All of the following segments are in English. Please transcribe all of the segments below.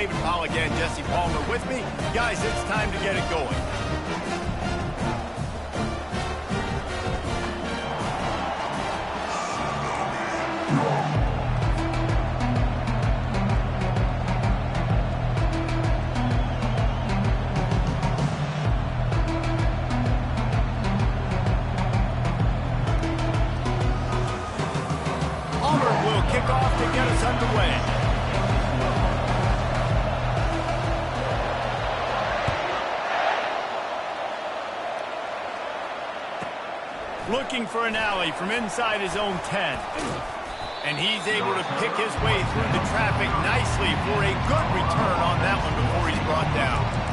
David Powell again, Jesse Palmer with me. Guys, it's time to get it going. Auburn will kick off to get us underway. Looking for an alley from inside his own 10. And he's able to pick his way through the traffic nicely for a good return on that one before he's brought down.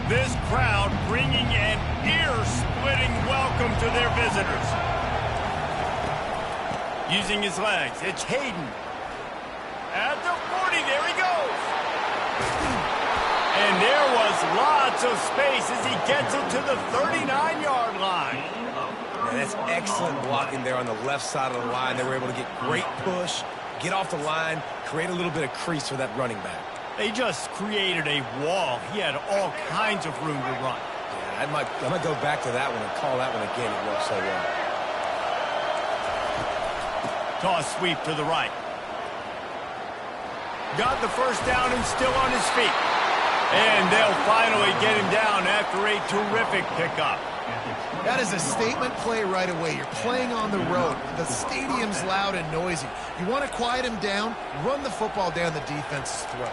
This crowd bringing an ear-splitting welcome to their visitors. Using his legs, it's Hayden. At the 40, there he goes. And there was lots of space as he gets it to the 39-yard line. Man, that's excellent blocking there on the left side of the line. They were able to get great push, get off the line, create a little bit of crease for that running back. They just created a wall. He had all kinds of room to run. Yeah, I might go back to that one and call that one again. It worked so well. Toss sweep to the right. Got the first down and still on his feet. And they'll finally get him down after a terrific pickup. That is a statement play right away. You're playing on the road. The stadium's loud and noisy. You want to quiet him down, run the football down the defense's throat.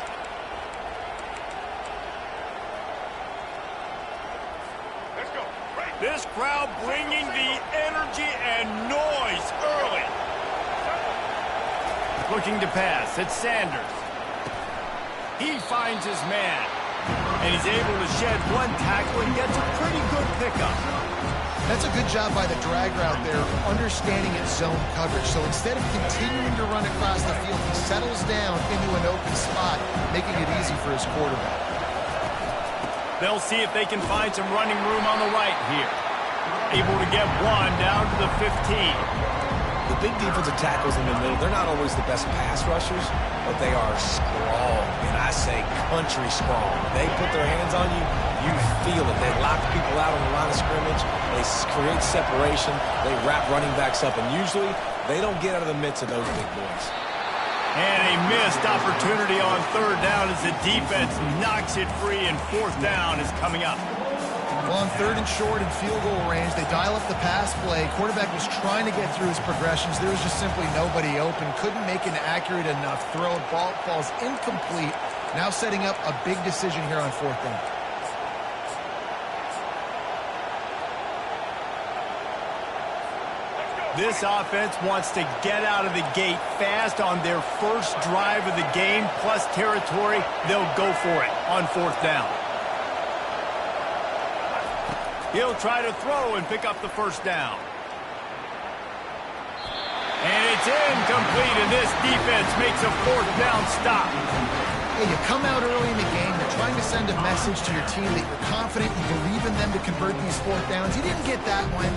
This crowd bringing the energy and noise early. Looking to pass, it's Sanders. He finds his man. And he's able to shed one tackle and gets a pretty good pickup. That's a good job by the drag route there, understanding its zone coverage. So instead of continuing to run across the field, he settles down into an open spot, making it easy for his quarterback. They'll see if they can find some running room on the right here. Able to get one down to the 15. The big defensive tackles in the middle, they're not always the best pass rushers, but they are strong, and I say country strong. They put their hands on you, you feel it. They lock people out on the line of scrimmage. They create separation. They wrap running backs up, and usually they don't get out of the midst of those big boys. And a missed opportunity on third down as the defense knocks it free, and fourth down is coming up. Well, on third and short and field goal range, they dial up the pass play. Quarterback was trying to get through his progressions. There was just simply nobody open. Couldn't make an accurate enough throw. Ball falls incomplete. Now setting up a big decision here on fourth down. This offense wants to get out of the gate fast on their first drive of the game, plus territory. They'll go for it on fourth down. He'll try to throw and pick up the first down. And it's incomplete, and this defense makes a fourth down stop. Hey, you come out early in the game, you're trying to send a message to your team that you're confident, you believe in them to convert these fourth downs. You didn't get that one,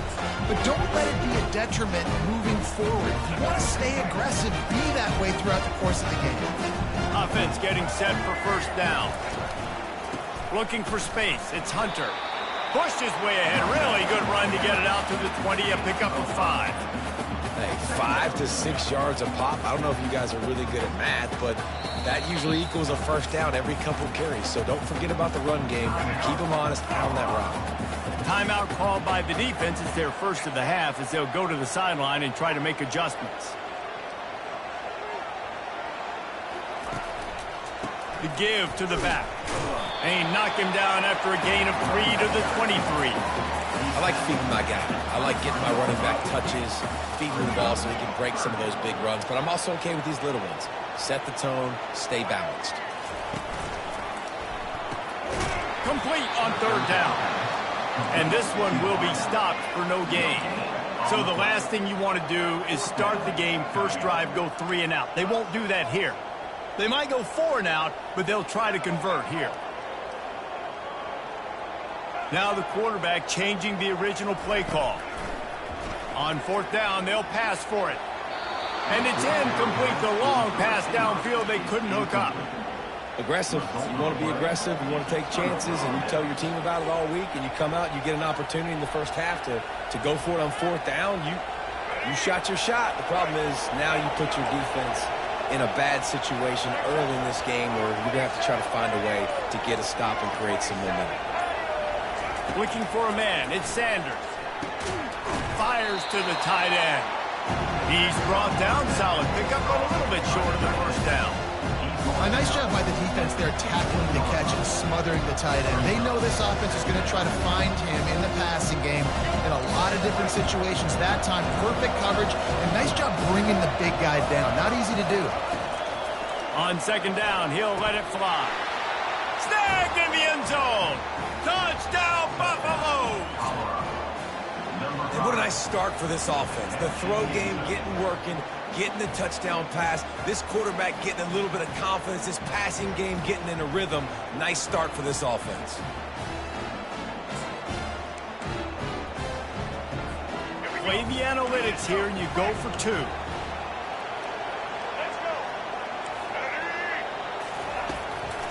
but don't let it be a detriment moving forward. If you want to stay aggressive, be that way throughout the course of the game. Offense getting set for first down. Looking for space, it's Hunter. Pushed his way ahead. Really good run to get it out to the 20, a pickup of 5. Hey, 5 to 6 yards a pop. I don't know if you guys are really good at math, but that usually equals a first down every couple carries. So don't forget about the run game. Keep them honest on that route. timeout called by the defense. It's their first of the half as they'll go to the sideline and try to make adjustments. The give to the back. And he knocked him down after a gain of 3 to the 23. I like feeding my guy. I like getting my running back touches, feeding the ball so he can break some of those big runs. But I'm also okay with these little ones. Set the tone, stay balanced. Complete on third down. And this one will be stopped for no gain. So the last thing you want to do is start the game, first drive, go 3 and out. They won't do that here. They might go 4 and out, but they'll try to convert here. Now the quarterback changing the original play call. On fourth down, they'll pass for it. And it's incomplete. The long pass downfield, they couldn't hook up. Aggressive. You want to be aggressive. You want to take chances, and you tell your team about it all week, and you come out and you get an opportunity in the first half to go for it on fourth down. You shot your shot. The problem is now you put your defense in a bad situation early in this game where you're going to have to try to find a way to get a stop and create some momentum. Looking for a man. It's Sanders. Fires to the tight end. He's brought down. Solid pickup, but a little bit short of the first down. A nice job by the defense there tackling the catch and smothering the tight end. They know this offense is going to try to find him in the passing game in a lot of different situations. That time, perfect coverage, and nice job bringing the big guy down. Not easy to do. On second down, he'll let it fly. Snagged in the end zone. Touchdown, Buffaloes! And what a nice start for this offense. The throw game working, getting the touchdown pass. This quarterback getting a little bit of confidence. This passing game getting in a rhythm. Nice start for this offense. Play the analytics here, and you go for 2.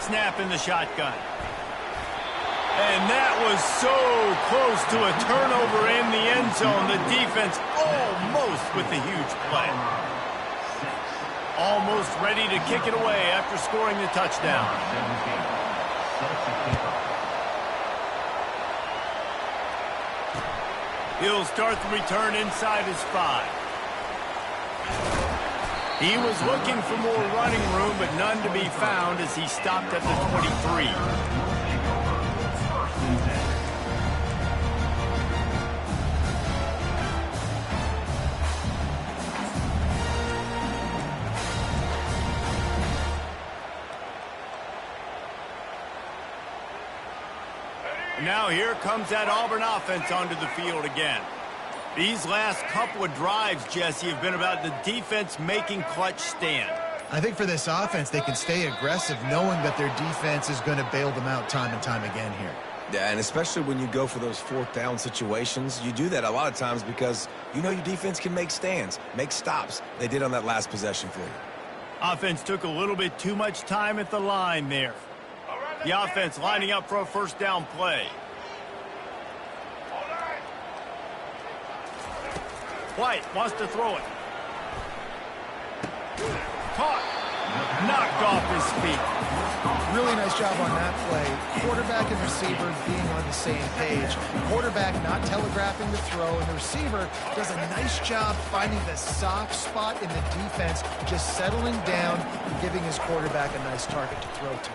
Snap in the shotgun. And that was so close to a turnover in the end zone. The defense almost with the huge play. Almost ready to kick it away after scoring the touchdown. He'll start the return inside his 5. He was looking for more running room, but none to be found as he stopped at the 23. Now here comes that Auburn offense onto the field again. These last couple of drives, Jesse, have been about the defense making clutch stand. I think for this offense, they can stay aggressive knowing that their defense is going to bail them out time and time again here. Yeah, and especially when you go for those fourth down situations, you do that a lot of times because you know your defense can make stands, make stops. They did on that last possession for you. Offense took a little bit too much time at the line there. The offense lining up for a first down play. White wants to throw it. Caught. Knocked off his feet. Really nice job on that play. Quarterback and receiver being on the same page. Quarterback not telegraphing the throw, and the receiver does a nice job finding the soft spot in the defense, just settling down and giving his quarterback a nice target to throw to.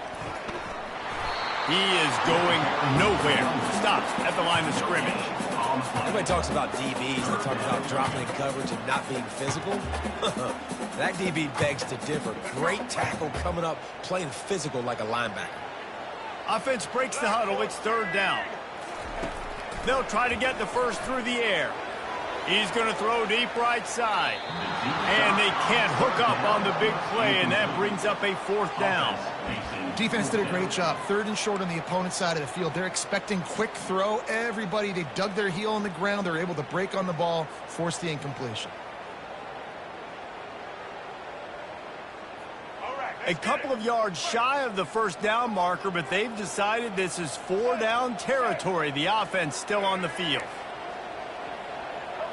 He is going nowhere. Stops at the line of scrimmage. Everybody talks about DBs. They talk about dropping in coverage and not being physical. That DB begs to differ. Great tackle coming up, playing physical like a linebacker. Offense breaks the huddle. It's third down. They'll try to get the first through the air. He's going to throw deep right side. And they can't hook up on the big play, and that brings up a fourth down. Defense did a great job. Third and short on the opponent's side of the field. They're expecting quick throw. Everybody, they dug their heel on the ground. They're able to break on the ball, force the incompletion. A couple of yards shy of the first down marker, but they've decided this is 4-down territory. The offense still on the field.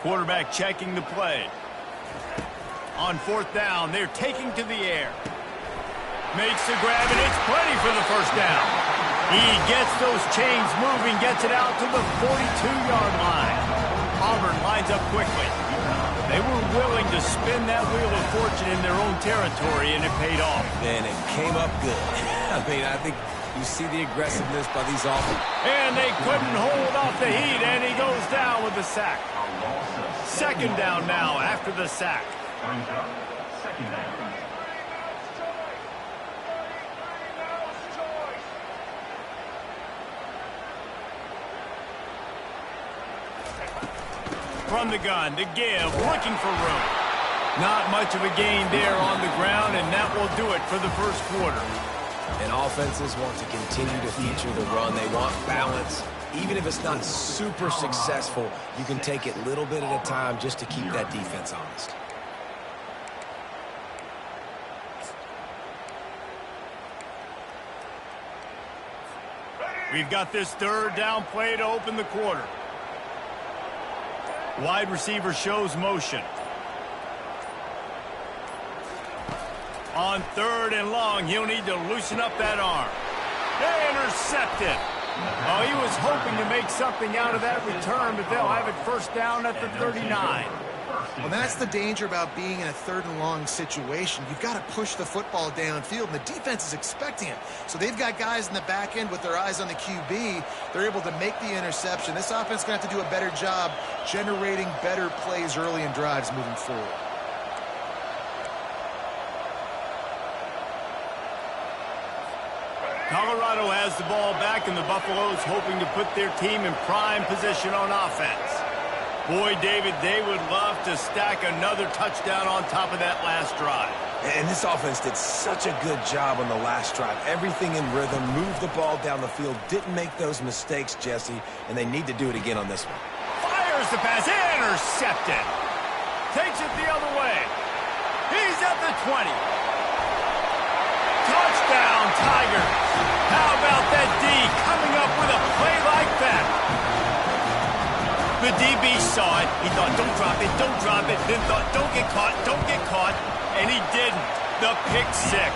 Quarterback checking the play. On fourth down, they're taking to the air. Makes the grab, and it's plenty for the first down. He gets those chains moving, gets it out to the 42-yard line. Auburn lines up quickly. They were willing to spin that wheel of fortune in their own territory, and it paid off. And it came up good. I mean, I think you see the aggressiveness by these offenses. And they couldn't hold off the heat, and he goes down with the sack. Second down now after the sack. Second down. From the gun, to give, looking for room. Not much of a gain there on the ground, and that will do it for the first quarter. And offenses want to continue to feature the run. They want balance. Even if it's not super successful, you can take it little bit at a time just to keep that defense honest. We've got this third down play to open the quarter. Wide receiver shows motion. On third and long, he'll need to loosen up that arm. Intercepted. Oh, he was hoping to make something out of that return, but they'll have it first down at the 39. Well, that's the danger about being in a third and long situation. You've got to push the football downfield, and the defense is expecting it. So they've got guys in the back end with their eyes on the QB. They're able to make the interception. This offense is going to have to do a better job generating better plays early in drives moving forward. Colorado has the ball back, and the Buffaloes hoping to put their team in prime position on offense. Boy, David, they would love to stack another touchdown on top of that last drive. And this offense did such a good job on the last drive. Everything in rhythm, moved the ball down the field, didn't make those mistakes, Jesse, and they need to do it again on this one. Fires the pass, intercepted. Takes it the other way. He's at the 20. Touchdown, Tigers. How about that D coming up with a play like that? The DB saw it. He thought, don't drop it, don't drop it. Then thought, don't get caught, don't get caught. And he didn't. The pick six.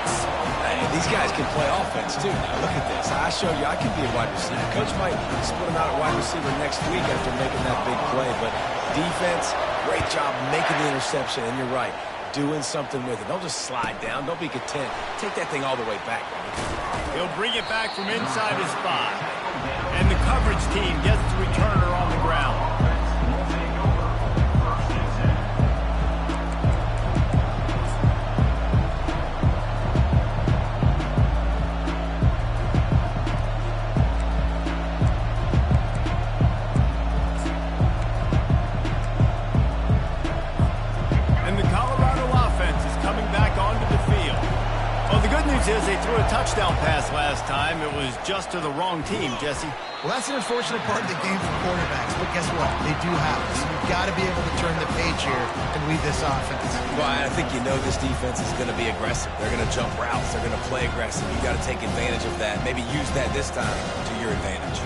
Hey, these guys can play offense, too. Now, look at this. I show you I can be a wide receiver. Coach might split him out at wide receiver next week after making that big play. But defense, great job making the interception. And you're right, doing something with it. Don't just slide down. Don't be content. Take that thing all the way back. He'll bring it back from inside his 5. And the coverage team gets the returner on the ground. And the Colorado offense is coming back onto the field. Well, the good news is they threw a touchdown pass last time. It was just to the wrong team, Jesse. Well, that's an unfortunate part of the game for quarterbacks, but guess what? They do have it. So you've got to be able to turn the page here and lead this offense. Well, I think you know this defense is going to be aggressive. They're going to jump routes. They're going to play aggressive. You got to take advantage of that. Maybe use that this time to your advantage.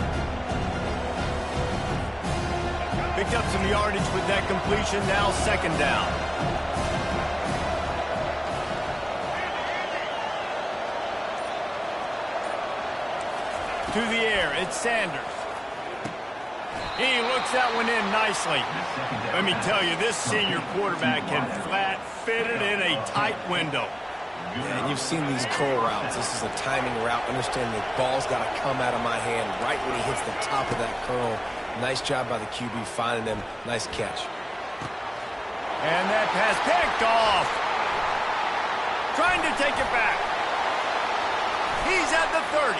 Picked up some yardage with that completion. Now second down. To the air, it's Sanders. He looks that one in nicely. Let me tell you, this senior quarterback can flat fit it in a tight window. Yeah, and you've seen these curl routes. This is a timing route. Understand the ball's got to come out of my hand right when he hits the top of that curl. Nice job by the QB finding him. Nice catch. And that pass picked off. Trying to take it back. He's at the 30.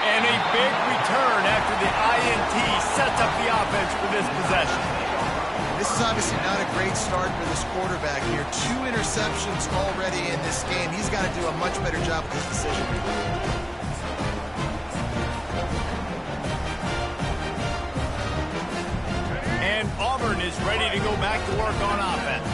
And a big return after the INT sets up the offense for this possession. This is obviously not a great start for this quarterback here. 2 interceptions already in this game. He's got to do a much better job with his decision. And Auburn is ready to go back to work on offense.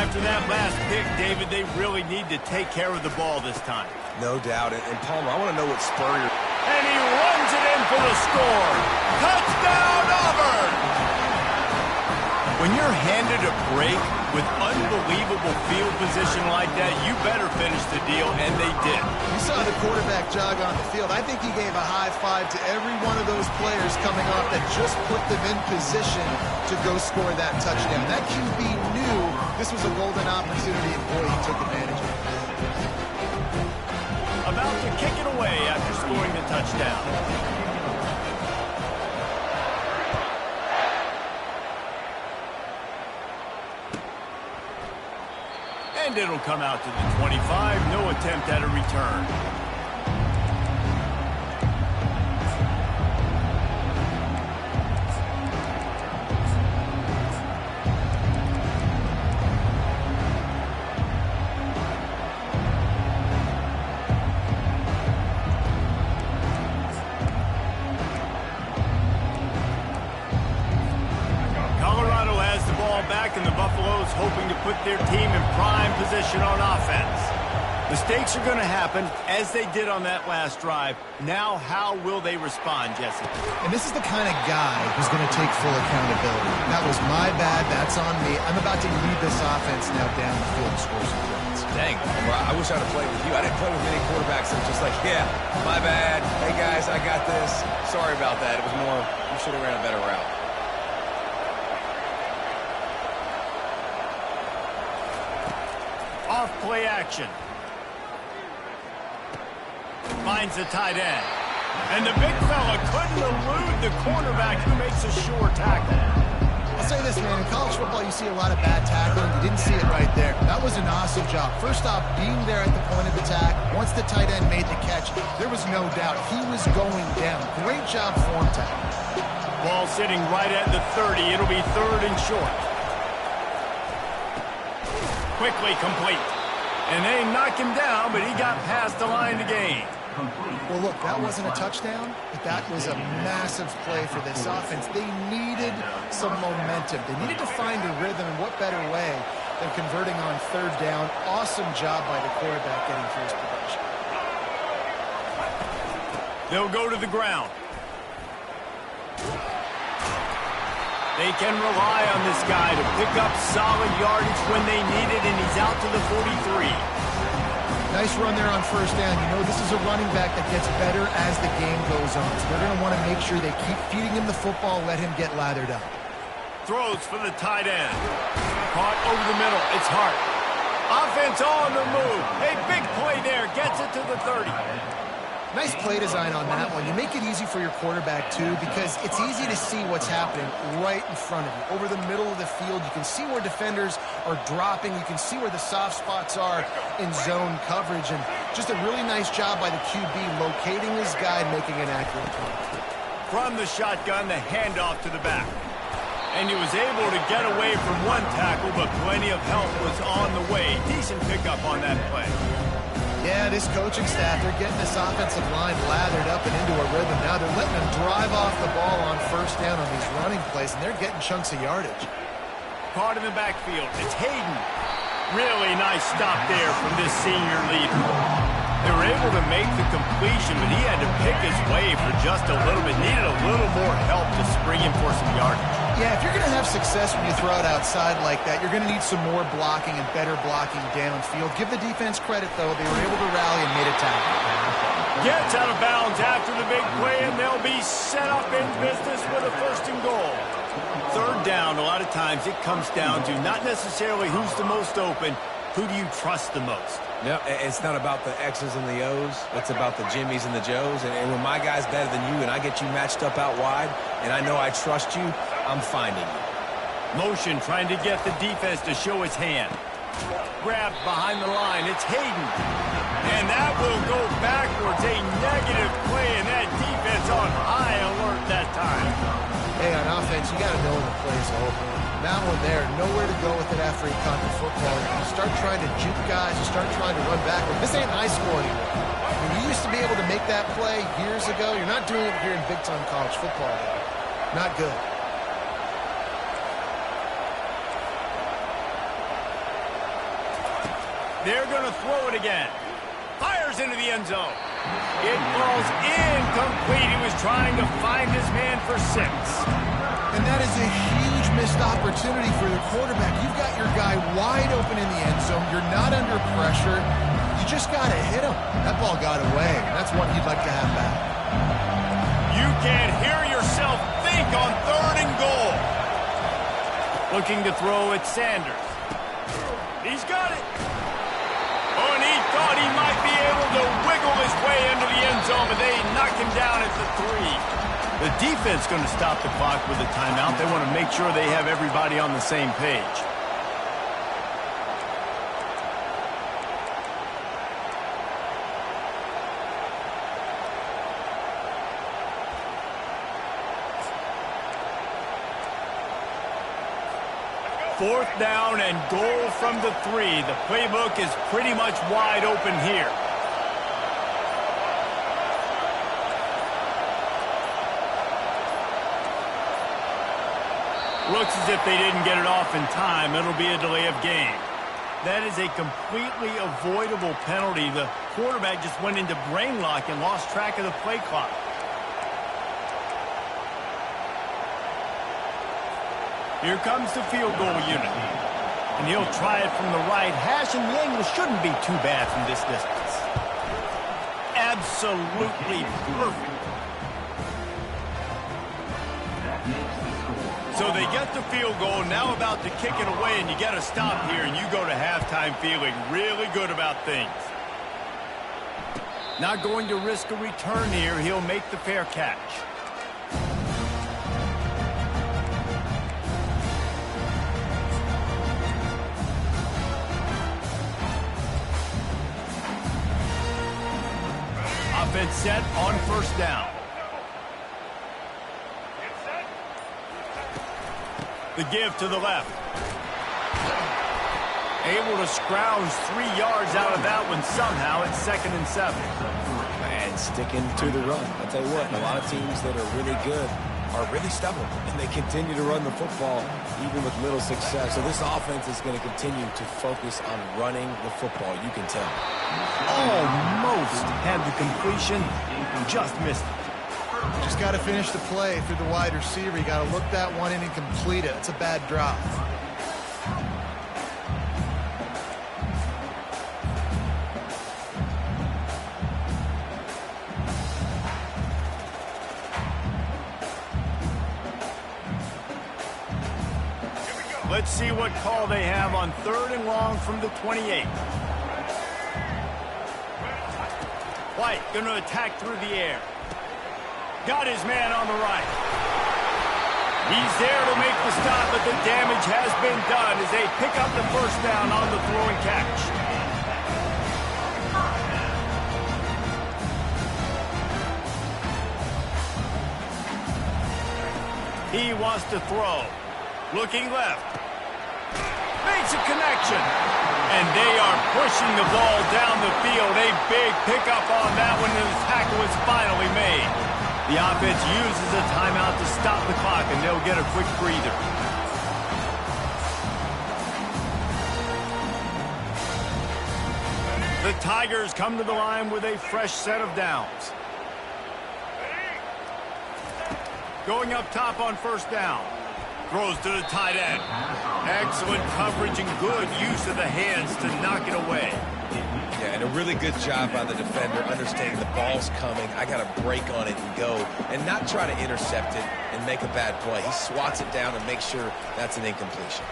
After that last pick, David, they really need to take care of the ball this time. No doubt. And Palmer, I want to know what Spurrier... And he runs it in for the score. Touchdown, Auburn! When you're handed a break with unbelievable field position like that, you better finish the deal, and they did. You saw the quarterback jog on the field. I think he gave a high five to every one of those players coming off that just put them in position to go score that touchdown. That QB knew this was a golden opportunity, and boy, he took advantage of it. About to kick it away after scoring the touchdown. And it'll come out to the 25. No attempt at a return. And the Buffaloes hoping to put their team in prime position on offense. Mistakes are going to happen, as they did on that last drive. Now, how will they respond, Jesse? And this is the kind of guy who's going to take full accountability. That was my bad. That's on me. I'm about to lead this offense now down the field and score some points. Dang, I wish I'd have played with you. I didn't play with many quarterbacks that were just like, yeah, my bad. Hey, guys, I got this. Sorry about that. It was more, you should have ran a better route. Off play action. Finds the tight end. And the big fella couldn't elude the cornerback who makes a sure tackle. I'll say this, man. In college football, you see a lot of bad tackling. You didn't see it right there. That was an awesome job. First off, being there at the point of attack. Once the tight end made the catch, there was no doubt he was going down. Great job form tackle. Ball sitting right at the 30. It'll be 3rd and short. Quickly complete. And they knock him down, but he got past the line to gain. Well, look, that wasn't a touchdown, but that was a massive play for this offense. They needed some momentum. They needed to find a rhythm, and what better way than converting on 3rd down. Awesome job by the quarterback getting through his progression. They'll go to the ground. They can rely on this guy to pick up solid yardage when they need it, and he's out to the 43. Nice run there on 1st down. You know, this is a running back that gets better as the game goes on. So they're going to want to make sure they keep feeding him the football, let him get lathered up. Throws for the tight end. Caught over the middle. It's Hart. Offense on the move. A big play there. Gets it to the 30. Nice play design on that one. You make it easy for your quarterback, too, because it's easy to see what's happening right in front of you. Over the middle of the field, you can see where defenders are dropping. You can see where the soft spots are in zone coverage. And just a really nice job by the QB locating his guy and making an accurate throw. From the shotgun, the handoff to the back. And he was able to get away from one tackle, but plenty of help was on the way. Decent pickup on that play. Yeah, this coaching staff, they're getting this offensive line lathered up and into a rhythm. Now they're letting them drive off the ball on 1st down on these running plays, and they're getting chunks of yardage. Caught in the backfield. It's Hayden. Really nice stop there from this senior leader. They were able to make the completion, but he had to pick his way for just a little bit. Needed a little more help to spring him for some yardage. Yeah, if you're going to have success when you throw it outside like that, you're going to need some more blocking and better blocking downfield. Give the defense credit, though. They were able to rally and made a tackle. Gets out of bounds after the big play, and they'll be set up in business with a 1st and goal. 3rd down, a lot of times it comes down to not necessarily who's the most open, who do you trust the most? Yep, it's not about the X's and the O's. It's about the Jimmies and the Joes. And when my guy's better than you and I get you matched up out wide, and I know I trust you, I'm finding you. Motion trying to get the defense to show his hand. Grabbed behind the line. It's Hayden. And that will go backwards. A negative play, and that defense on high alert that time. Hey, on offense, you got to know when the play's over. That one there, nowhere to go with it after he caught the football. You start trying to juke guys, you start trying to run backward. This ain't high school anymore. I mean, you used to be able to make that play years ago. You're not doing it here in big-time college football anymore. Not good. They're going to throw it again. Fires into the end zone. It falls incomplete. He was trying to find his man for 6. And that is a huge missed opportunity for the quarterback. You've got your guy wide open in the end zone. You're not under pressure. You just got to hit him. That ball got away. That's one he'd like to have back. You can hear yourself think on 3rd and goal. Looking to throw at Sanders. He's got it. Oh, and he thought he might be able to wiggle his way into the end zone, but they knock him down at the 3. The defense going to stop the clock with a timeout. They want to make sure they have everybody on the same page. Fourth down and goal from the 3. The playbook is pretty much wide open here. Looks as if they didn't get it off in time. It'll be a delay of game. That is a completely avoidable penalty. The quarterback just went into brain lock and lost track of the play clock. Here comes the field goal unit. And he'll try it from the right hash, and the angle shouldn't be too bad from this distance. Absolutely perfect. So they get the field goal, now about to kick it away, and you got to stop here, and you go to halftime feeling really good about things. Not going to risk a return here. He'll make the fair catch. Offense set on 1st down. The give to the left. Able to scrounge 3 yards out of that one somehow. It's 2nd and 7. And sticking to the run. I'll tell you what, a lot of teams that are really good are really stubborn, and they continue to run the football even with little success. So this offense is going to continue to focus on running the football. You can tell. Almost had the completion, just missed it. Just got to finish the play through the wide receiver. You got to look that one in and complete it. It's a bad drop. Let's see what call they have on 3rd and long from the 28. White going to attack through the air. Got his man on the right. He's there to make the stop, but the damage has been done as they pick up the 1st down on the throw and catch. He wants to throw. Looking left. Makes a connection. And they are pushing the ball down the field. A big pickup on that one, and the tackle is finally made. The offense uses a timeout to stop the clock, and they'll get a quick breather. The Tigers come to the line with a fresh set of downs. Going up top on 1st down. Throws to the tight end. Excellent coverage and good use of the hands to knock it away. Yeah, and a really good job by the defender understanding the ball's coming. I got to break on it and go and not try to intercept it and make a bad play. He swats it down and makes sure that's an incompletion.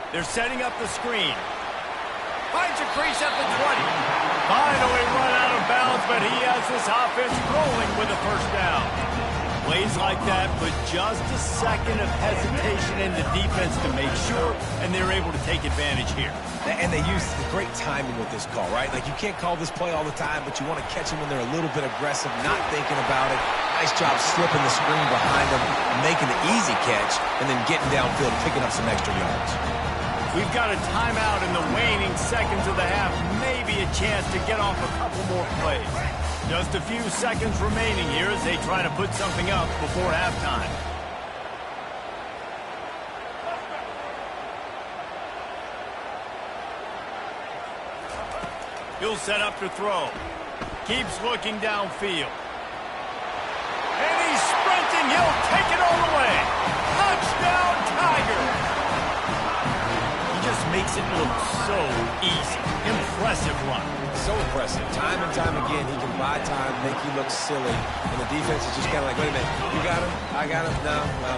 They're setting up the screen. Finds a crease at the 20. Finally run out of bounds, but he has this offense rolling with a 1st down. Plays like that, but just a second of hesitation in the defense to make sure, and they're able to take advantage here. And they use the great timing with this call, right? Like, you can't call this play all the time, but you want to catch them when they're a little bit aggressive, not thinking about it. Nice job slipping the screen behind them, making the easy catch, and then getting downfield and picking up some extra yards. We've got a timeout in the waning seconds of the half. Maybe a chance to get off a couple more plays. Just a few seconds remaining here as they try to put something up before halftime. He'll set up to throw. Keeps looking downfield. And he's sprinting. He'll take it all the way. Touchdown, Tigers! so impressive. Time and time again, he can buy time, make you look silly, and the defense is just kind of like, wait a minute, you got him? I got him? No, well,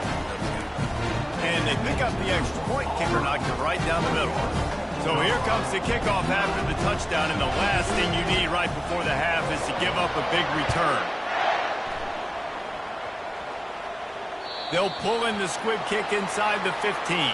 and they pick up the extra point. Kicker knocked it right down the middle. So here comes the kickoff after the touchdown, and the last thing you need right before the half is to give up a big return. They'll pull in the squib kick inside the 15.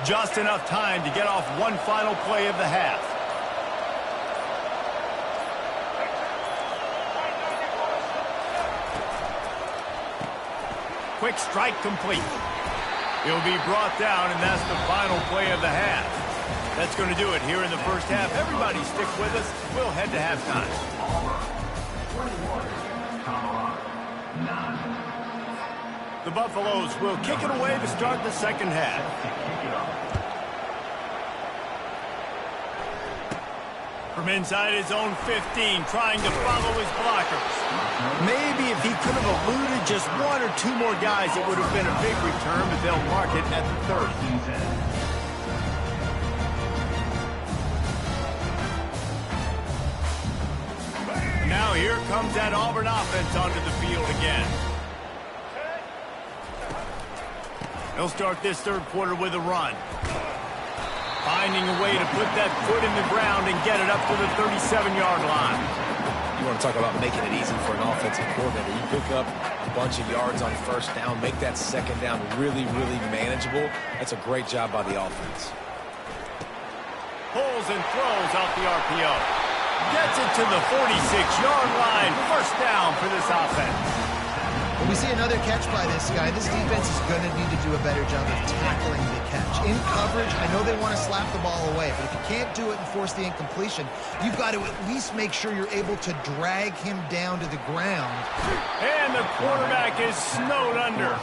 Just enough time to get off one final play of the half. Quick strike complete. He'll be brought down, and that's the final play of the half. That's going to do it here in the first half. Everybody stick with us. We'll head to halftime. The Buffaloes will kick it away to start the second half. From inside his own 15, trying to follow his blockers. Maybe if he could have eluded just one or two more guys, it would have been a big return, but they'll mark it at the 30. Now here comes that Auburn offense onto the field again. They'll start this third quarter with a run. Finding a way to put that foot in the ground and get it up to the 37-yard line. you want to talk about making it easy for an offensive coordinator. You pick up a bunch of yards on first down, make that second down really, really manageable. That's a great job by the offense. Pulls and throws out the RPO. Gets it to the 46-yard line. First down for this offense. When we see another catch by this guy, this defense is going to need to do a better job of tackling the catch. In coverage, I know they want to slap the ball away, but if you can't do it and force the incompletion, you've got to at least make sure you're able to drag him down to the ground. And the quarterback is snowed under.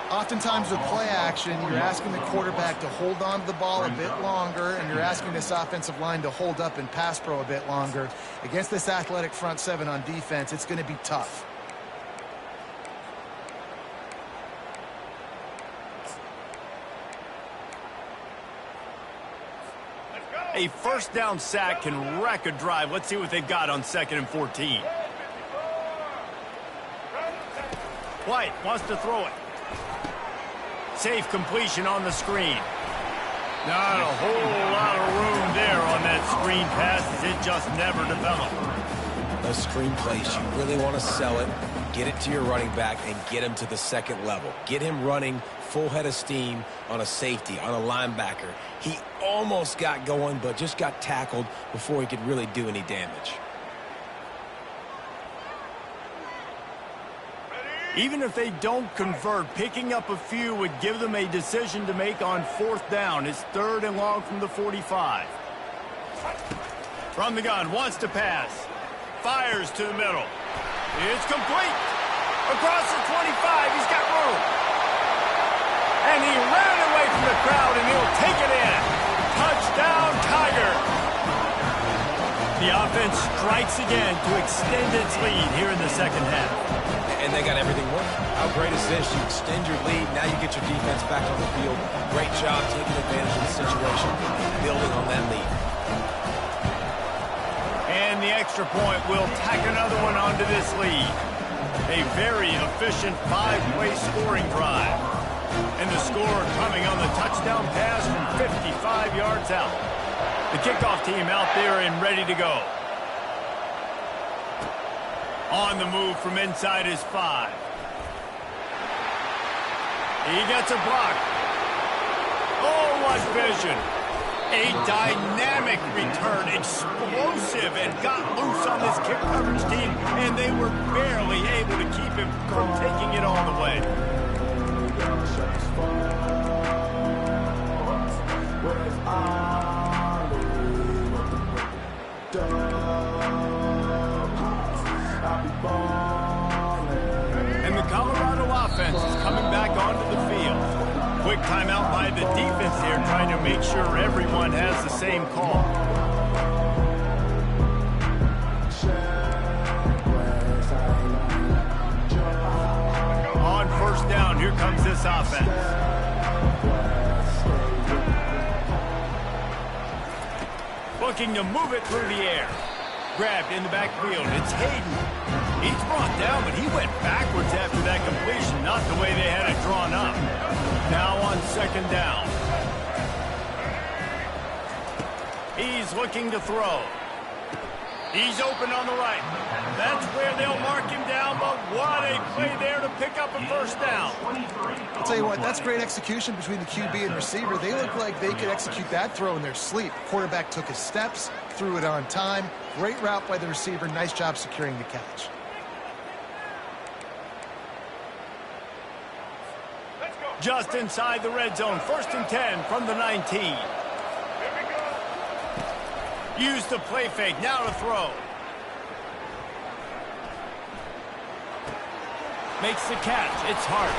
Oftentimes with play action, you're asking the quarterback to hold on to the ball a bit longer, and you're asking this offensive line to hold up in pass pro a bit longer. Against this athletic front seven on defense, it's going to be tough. A first down sack can wreck a drive. Let's see what they've got on 2nd and 14. White wants to throw it. Safe completion on the screen. Not a whole lot of room there on that screen pass, as it just never developed. Those screen plays, you really want to sell it, get it to your running back, and get him to the second level. Get him running full head of steam on a safety, on a linebacker. He almost got going, but just got tackled before he could really do any damage. Even if they don't convert, picking up a few would give them a decision to make on 4th down. It's 3rd and long from the 45. From the gun, wants to pass. Fires to the middle. It's complete. Across the 25, he's got room. And he ran away from the crowd, and he'll take it in. Touchdown, Tiger. The offense strikes again to extend its lead here in the second half. And they got everything working. How great is this? You extend your lead, now you get your defense back on the field. Great job taking advantage of the situation, building on that lead. And the extra point will tack another one onto this lead. A very efficient 5-play scoring drive. And the score coming on the touchdown pass from 55 yards out. The kickoff team out there and ready to go. On the move from inside his 5. He gets a block. Oh, what vision. A dynamic return, explosive, and got loose on this kick coverage team, and they were barely able to keep him from taking it all the way. And the Colorado offense is coming back onto the field. Quick quick timeout by the defense there, trying to make sure everyone has the same call. On first down, here comes this offense. Looking to move it through the air. Grabbed in the backfield. It's Hayden. He's brought down, but he went backwards after that completion, not the way they had it drawn up. Now on second down. He's looking to throw. He's open on the right. That's where they'll mark him down, but what a play there to pick up a first down. I'll tell you what, that's great execution between the QB and receiver. They look like they could execute that throw in their sleep. Quarterback took his steps, threw it on time. Great route by the receiver. Nice job securing the catch. Just inside the red zone, 1st and 10 from the 19. Use the play fake, now to throw. Makes the catch, it's Hart.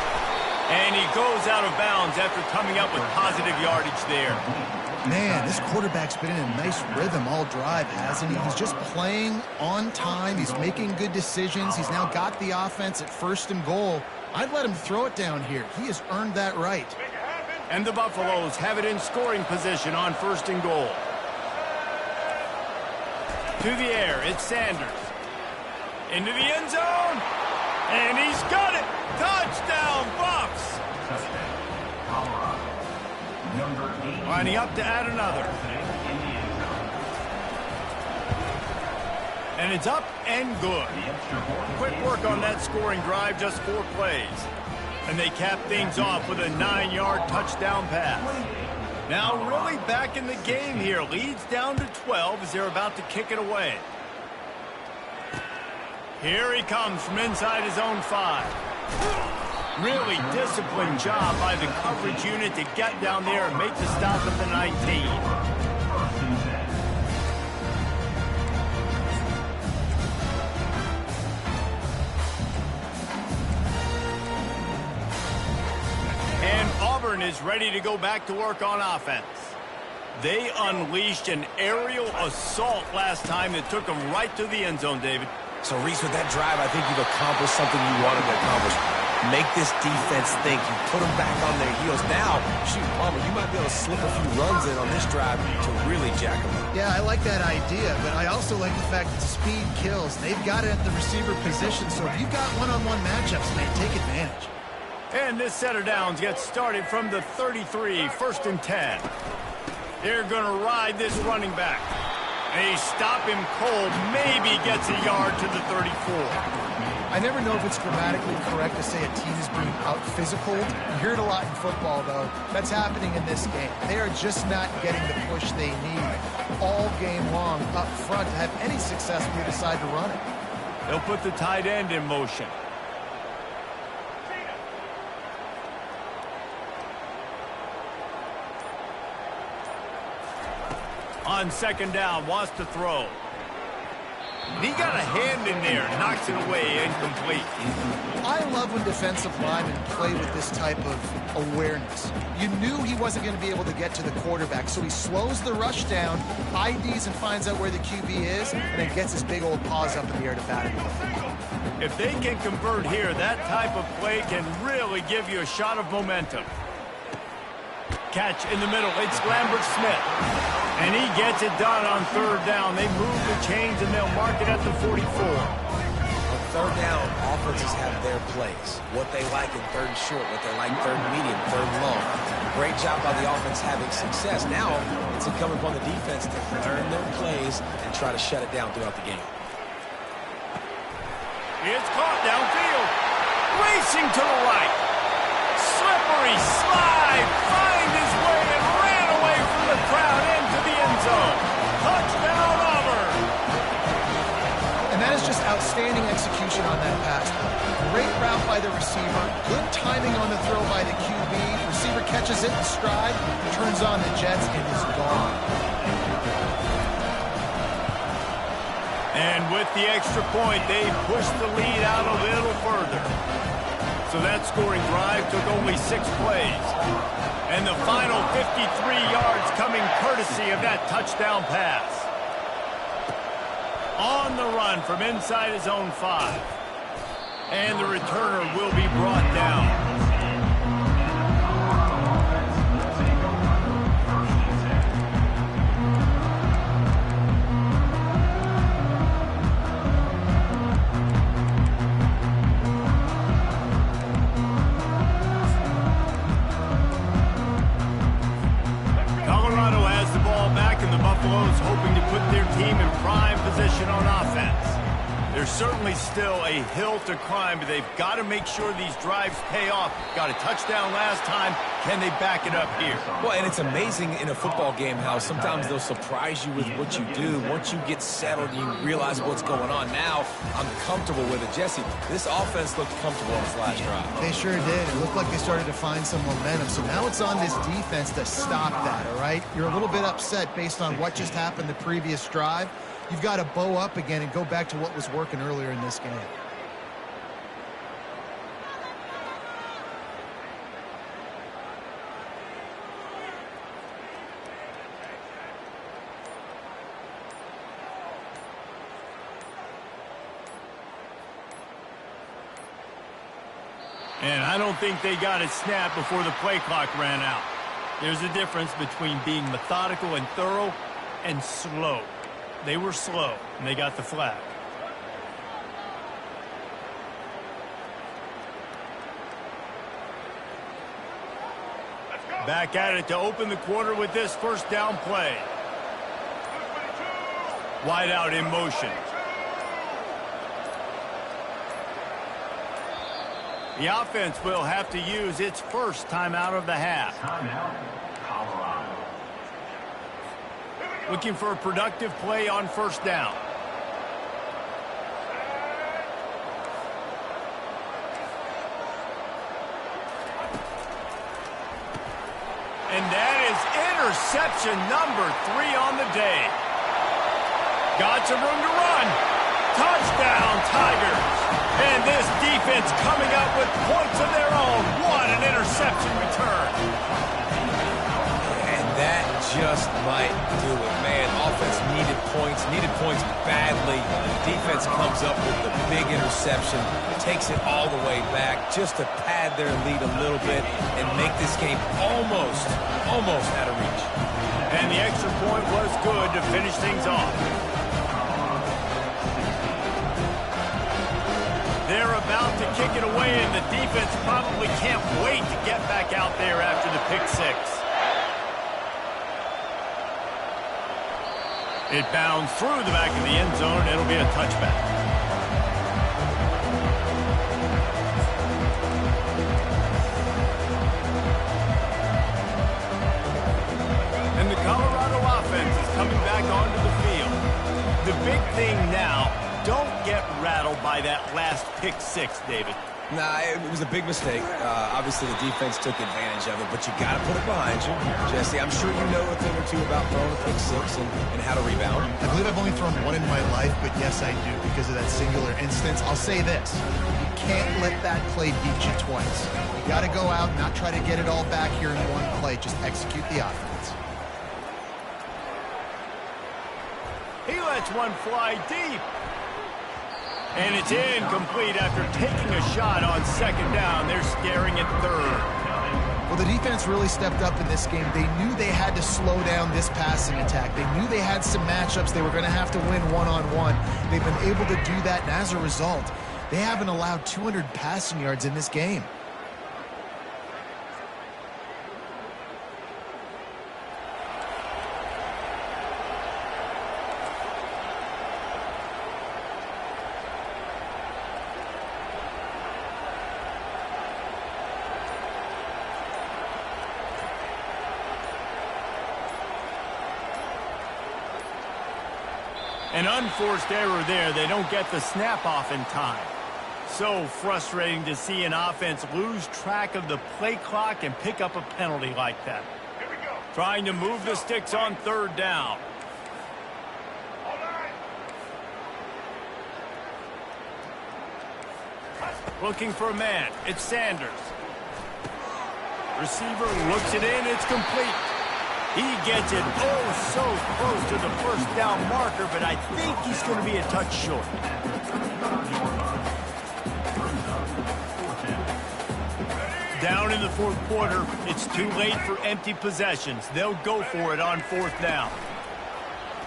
And he goes out of bounds after coming up with positive yardage there. Man, this quarterback's been in a nice rhythm all drive, hasn't he? He's just playing on time. He's making good decisions. He's now got the offense at 1st and goal. I'd let him throw it down here. He has earned that right. And the Buffaloes have it in scoring position on 1st and goal. To the air, it's Sanders. Into the end zone. And he's got it. Touchdown, Buffs. Lining up to add another. And it's up and good. Quick work on that scoring drive, just 4 plays. And they cap things off with a 9-yard touchdown pass. Now really back in the game here. Leads down to 12 as they're about to kick it away. Here he comes from inside his own 5. Really disciplined job by the coverage unit to get down there and make the stop at the 19. Auburn is ready to go back to work on offense. They unleashed an aerial assault last time that took them right to the end zone, David. So, Reese, with that drive, I think you've accomplished something you wanted to accomplish. Make this defense think. You put them back on their heels. Now, shoot, Palmer, you might be able to slip a few runs in on this drive to really jack them up. Yeah, I like that idea, but I also like the fact that speed kills. They've got it at the receiver position, so if you've got one-on-one matchups, man, take advantage. And this set of downs gets started from the 33, 1st and 10. They're going to ride this running back. They stop him cold, maybe gets a yard to the 34. I never know if it's grammatically correct to say a team is being out-physical. You hear it a lot in football, though. That's happening in this game. They are just not getting the push they need all game long up front to have any success when they decide to run it. They'll put the tight end in motion. On second down, wants to throw. He got a hand in there, knocks it away, incomplete. I love when defensive linemen play with this type of awareness. You knew he wasn't going to be able to get to the quarterback, so he slows the rush down, IDs and finds out where the QB is, and then gets his big old paws up in the air to bat it. If they can convert here, that type of play can really give you a shot of momentum. Catch in the middle, it's Lambert-Smith. And he gets it done on third down. They move the chains and they'll mark it at the 44. On third down, offenses have their plays. What they like in third and short, what they like third and medium, third and long. Great job by the offense having success. Now it's incumbent upon the defense to learn their plays and try to shut it down throughout the game. It's caught downfield. Racing to the right. Slippery slide. Find his way and ran away from the crowd into the end zone. Touchdown, Auburn. And that is just outstanding execution on that pass. Great route by the receiver. Good timing on the throw by the QB. Receiver catches it in stride, turns on the jets, and is gone. And with the extra point, they push the lead out a little further. So that scoring drive took only 6 plays. And the final 53 yards coming courtesy of that touchdown pass. On the run from inside his own 5. And the returner will be brought down. Buffalo's hoping to put their team in prime position on offense. There's certainly still a hill to climb, but they've got to make sure these drives pay off. Got a touchdown last time. Can they back it up here? Well, and it's amazing in a football game how sometimes they'll surprise you with what you do. Once you get settled, you realize what's going on. Now, I'm comfortable with it. Jesse, this offense looked comfortable on this last drive. They sure did. It looked like they started to find some momentum. So now it's on this defense to stop that, all right? You're a little bit upset based on what just happened the previous drive. You've got to bow up again and go back to what was working earlier in this game. And I don't think they got it snapped before the play clock ran out. There's a difference between being methodical and thorough and slow. They were slow, and they got the flag. Back at it to open the quarter with this first down play. Wide out in motion. The offense will have to use its first timeout of the half. Timeout, Colorado. Looking for a productive play on first down. And that is interception number 3 on the day. Got some room to run. Touchdown, Tigers. And this defense coming up with points of their own. What an interception return. And that just might do it, man. Offense needed points badly. Defense comes up with the big interception, takes it all the way back just to pad their lead a little bit and make this game almost out of reach. And the extra point was good to finish things off. They're about to kick it away, and the defense probably can't wait to get back out there after the pick 6. It bounds through the back of the end zone, and it'll be a touchback. And the Colorado offense is coming back onto the field. The big thing now, don't get rattled by that last pick 6, David. Nah, it was a big mistake. Obviously, the defense took advantage of it, but you got to put it behind you. Jesse, I'm sure you know a thing or two about throwing a pick 6 and how to rebound. I believe I've only thrown one in my life, but yes, I do because of that singular instance. I'll say this. You can't let that play beat you twice. You got to go out, not try to get it all back here in one play. Just execute the offense. He lets one fly deep. And it's incomplete after taking a shot on second down. They're staring at third. Well, the defense really stepped up in this game. They knew they had to slow down this passing attack. They knew they had some matchups they were going to have to win one-on-one. They've been able to do that, and as a result, they haven't allowed 200 passing yards in this game. An unforced error there. They don't get the snap off in time. So frustrating to see an offense lose track of the play clock and pick up a penalty like that. Trying to move the sticks on third down. Looking for a man. It's Sanders. Receiver looks it in. It's complete. He gets it oh so close to the first down marker, but I think he's going to be a touch short. Down in the fourth quarter, it's too late for empty possessions. They'll go for it on fourth down.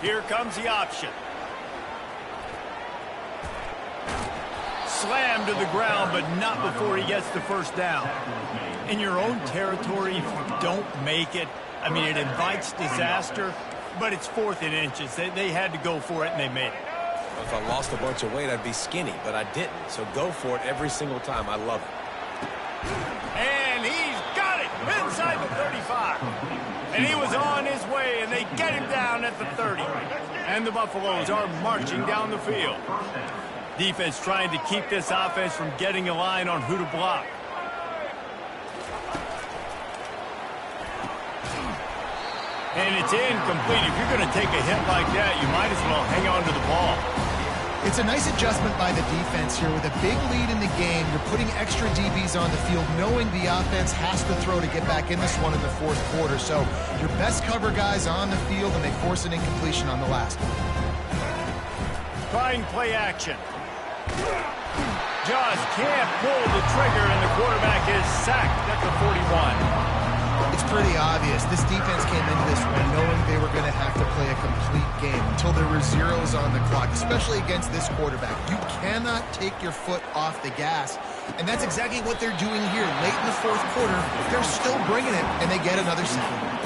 Here comes the option. Slammed to the ground, but not before he gets the first down. In your own territory, if you don't make it, I mean, it invites disaster, but it's 4th and inches. They had to go for it, and they made it. If I lost a bunch of weight, I'd be skinny, but I didn't. So go for it every single time. I love it. And he's got it inside the 35. And he was on his way, and they get him down at the 30. And the Buffaloes are marching down the field. Defense trying to keep this offense from getting a line on who to block. And it's incomplete. If you're going to take a hit like that, you might as well hang on to the ball. It's a nice adjustment by the defense here. With a big lead in the game, you're putting extra DBs on the field, knowing the offense has to throw to get back in this one in the fourth quarter. So your best cover guys on the field, and they force an incompletion on the last one. Trying play action. Just can't pull the trigger, and the quarterback is sacked at the 41. It's pretty obvious. This defense came into this one knowing they were going to have to play a complete game until there were zeros on the clock, especially against this quarterback. You cannot take your foot off the gas, and that's exactly what they're doing here. Late in the fourth quarter, they're still bringing it, and they get another sack.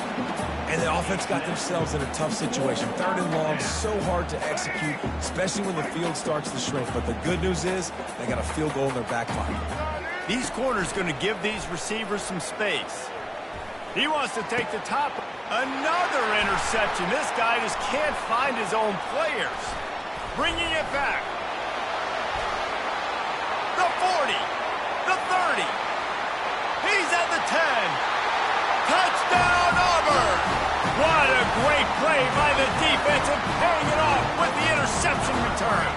And the offense got themselves in a tough situation. 3rd and long, so hard to execute, especially when the field starts to shrink. But the good news is they got a field goal in their back pocket. These corners going to give these receivers some space. He wants to take the top. Another interception. This guy just can't find his own players. Bringing it back. The 40. The 30. He's at the 10. Touchdown, Auburn. What a great play by the defense and paying it off with the interception return.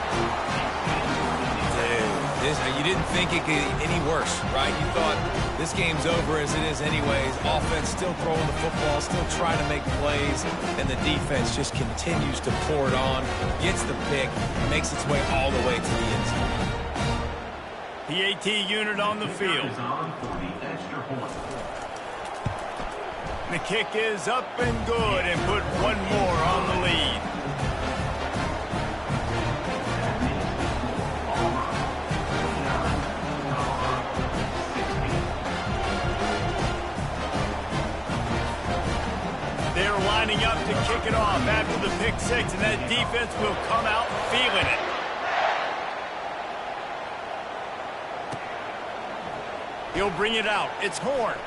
You didn't think it could get any worse, right? You thought this game's over as it is anyways. Offense still throwing the football, still trying to make plays, and the defense just continues to pour it on, gets the pick, makes its way all the way to the end zone. PAT unit on the field. The kick is up and good, and put one more on the lead. They're lining up to kick it off after the pick six, and that defense will come out feeling it. He'll bring it out. It's Horn.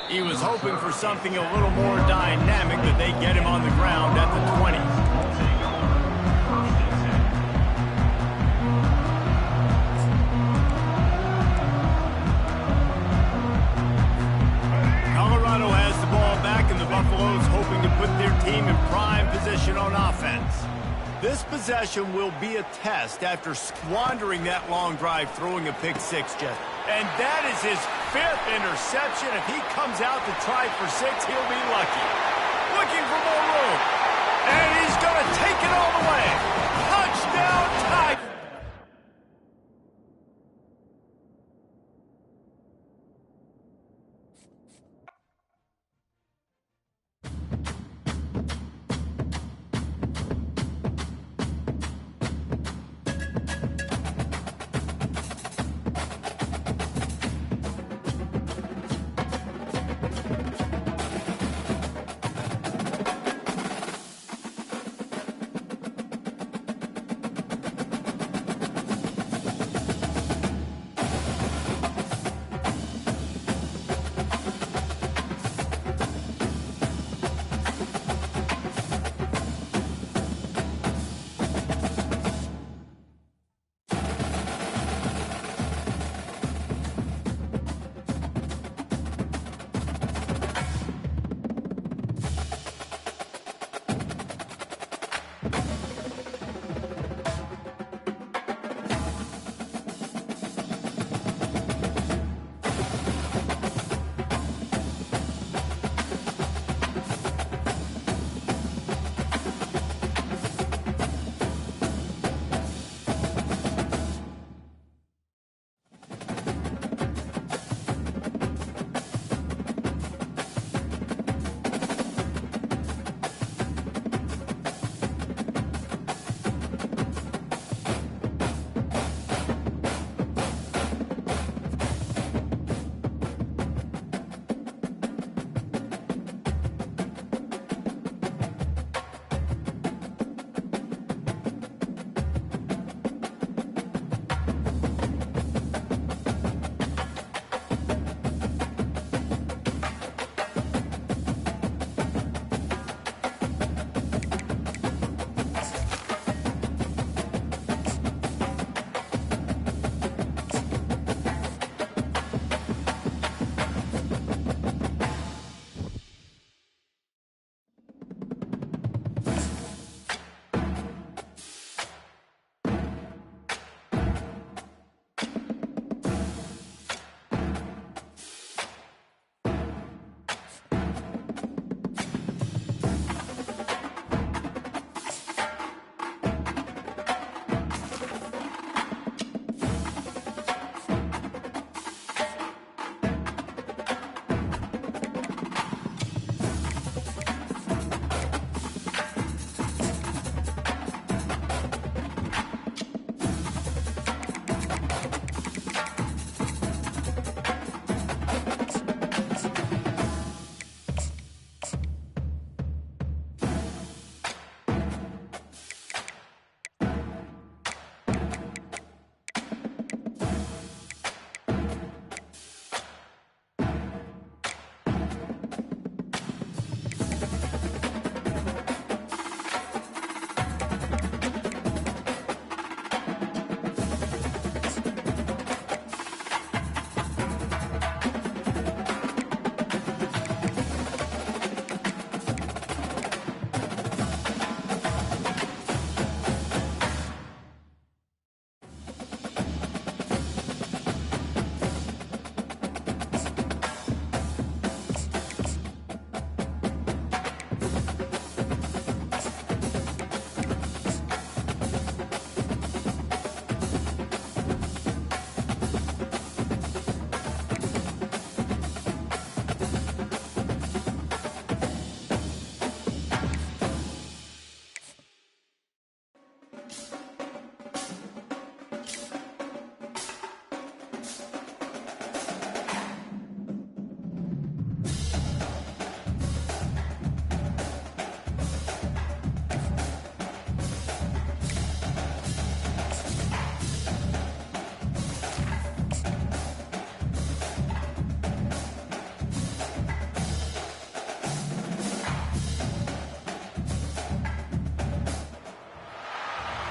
He was hoping for something a little more dynamic, but they get him on the ground at the 20. Colorado has the ball back, and the Buffaloes hoping to put their team in prime position on offense. This possession will be a test after squandering that long drive throwing a pick six, Jeff. And that is his 5th interception. If he comes out to try for 6, he'll be lucky. Looking for more room. And he's going to take it all the way. Touchdown, Tigers!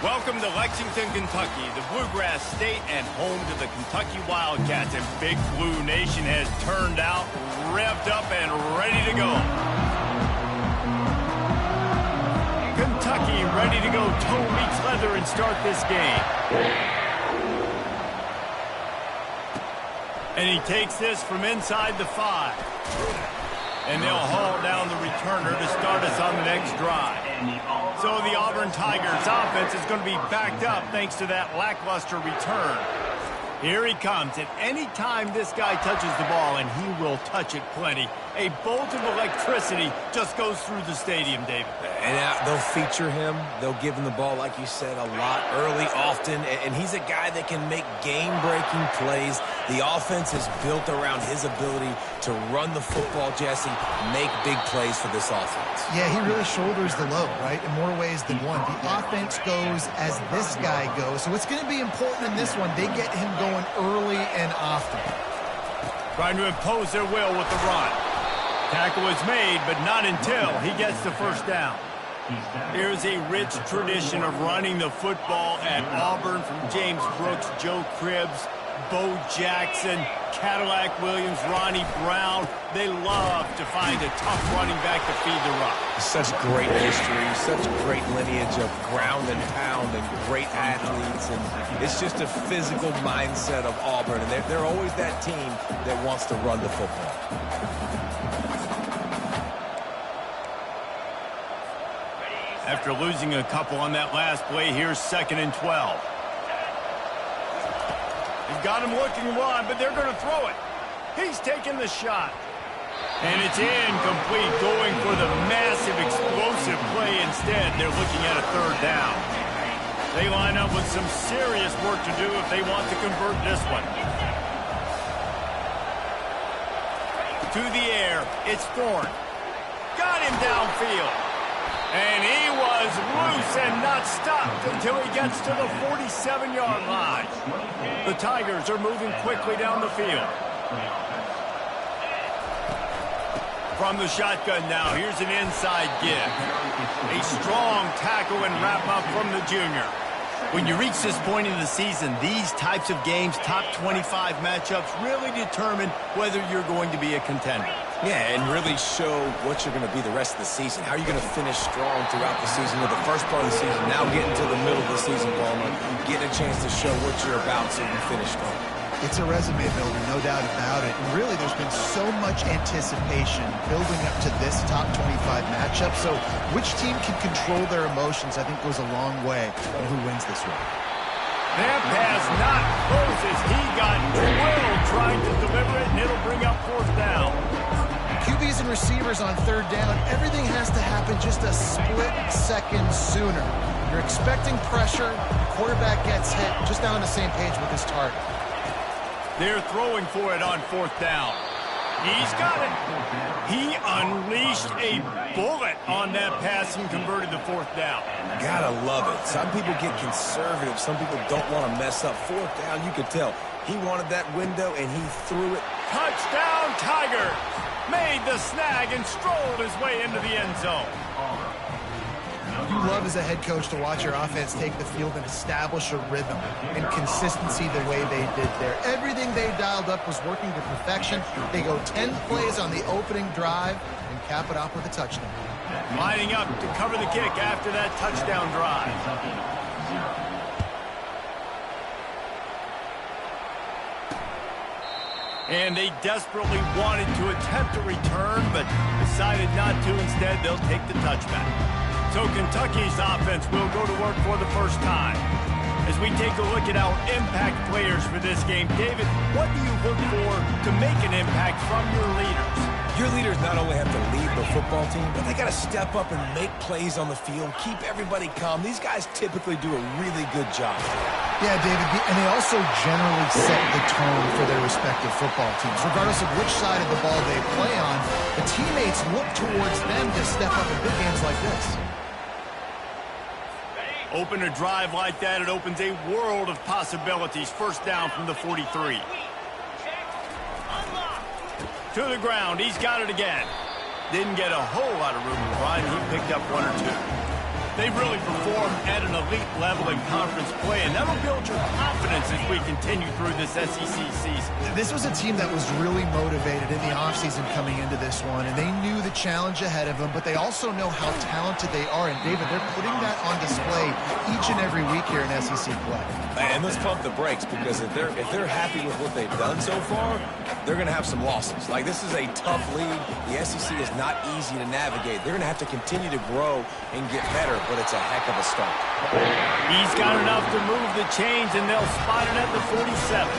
Welcome to Lexington, Kentucky, the Bluegrass State and home to the Kentucky Wildcats. And Big Blue Nation has turned out, revved up, and ready to go. Kentucky ready to go toe meets leather and start this game. And he takes this from inside the 5. And they'll haul down the returner to start us on the next drive. So the Auburn Tigers offense is going to be backed up thanks to that lackluster return. Here he comes, and any time this guy touches the ball, and he will touch it plenty, a bolt of electricity just goes through the stadium, David. And they'll feature him. They'll give him the ball, like you said, a lot, early, often. And he's a guy that can make game-breaking plays. The offense is built around his ability to run the football, Jesse, make big plays for this offense. Yeah, he really shoulders the load, right, in more ways than one. The offense goes as this guy goes. So it's going to be important in this one. They get him going early and often. Trying to impose their will with the run. Tackle is made, but not until he gets the first down. There's a rich tradition of running the football at Auburn from James Brooks, Joe Cribbs, Bo Jackson, Cadillac Williams, Ronnie Brown. They love to find a tough running back to feed the run. Such great history, such great lineage of ground and pound and great athletes. And it's just a physical mindset of Auburn. And they're always that team that wants to run the football. After losing a couple on that last play, here's 2nd and 12. They've got him looking wide, but they're going to throw it. He's taking the shot. And it's incomplete, going for the massive, explosive play instead. They're looking at a 3rd down. They line up with some serious work to do if they want to convert this one. To the air, it's Thorne. Got him downfield. And he was loose and not stopped until he gets to the 47-yard line. The Tigers are moving quickly down the field. From the shotgun now, here's an inside give. A strong tackle and wrap-up from the junior. When you reach this point in the season, these types of games, top 25 matchups, really determine whether you're going to be a contender. Yeah, and really show what you're going to be the rest of the season. How are you going to finish strong throughout the season or the first part of the season? Now getting to the middle of the season, Palmer, getting a chance to show what you're about so you finish strong. It's a resume builder, no doubt about it. And really, there's been so much anticipation building up to this top 25 matchup. So which team can control their emotions, I think, goes a long way in who wins this one. That pass not close as he got drilled trying to deliver it, and it'll bring up 4th down. QBs and receivers on 3rd down, everything has to happen just a split second sooner. You're expecting pressure, quarterback gets hit, just not on the same page with his target. They're throwing for it on 4th down. He's got it. He unleashed a bullet on that pass and converted the 4th down. Gotta love it. Some people get conservative. Some people don't want to mess up. 4th down, you could tell. He wanted that window, and he threw it. Touchdown, Tigers! Made the snag and strolled his way into the end zone. You love as a head coach to watch your offense take the field and establish a rhythm and consistency the way they did there. Everything they dialed up was working to perfection. They go 10 plays on the opening drive and cap it off with a touchdown. Lining up to cover the kick after that touchdown drive. And they desperately wanted to attempt a return, but decided not to. Instead, they'll take the touchback. So Kentucky's offense will go to work for the first time. As we take a look at our impact players for this game, David, what do you look for to make an impact from your leaders? Your leaders not only have to lead the football team, but they got to step up and make plays on the field, keep everybody calm. These guys typically do a really good job. Yeah, David, and they also generally set the tone for their respective football teams. Regardless of which side of the ball they play on, the teammates look towards them to step up in big games like this. Open a drive like that, it opens a world of possibilities. 1st down from the 43. To the ground, he's got it again. Didn't get a whole lot of room to run. He picked up 1 or 2. They've really performed at an elite level in conference play, and that'll build your confidence as we continue through this SEC season. This was a team that was really motivated in the offseason coming into this one, and they knew the challenge ahead of them, but they also know how talented they are. And, David, they're putting that on display each and every week here in SEC play. And let's pump the brakes, because if they're happy with what they've done so far, they're going to have some losses. Like, this is a tough league. The SEC is not easy to navigate. They're going to have to continue to grow and get better, but it's a heck of a start. He's got enough to move the chains, and they'll spot it at the 47.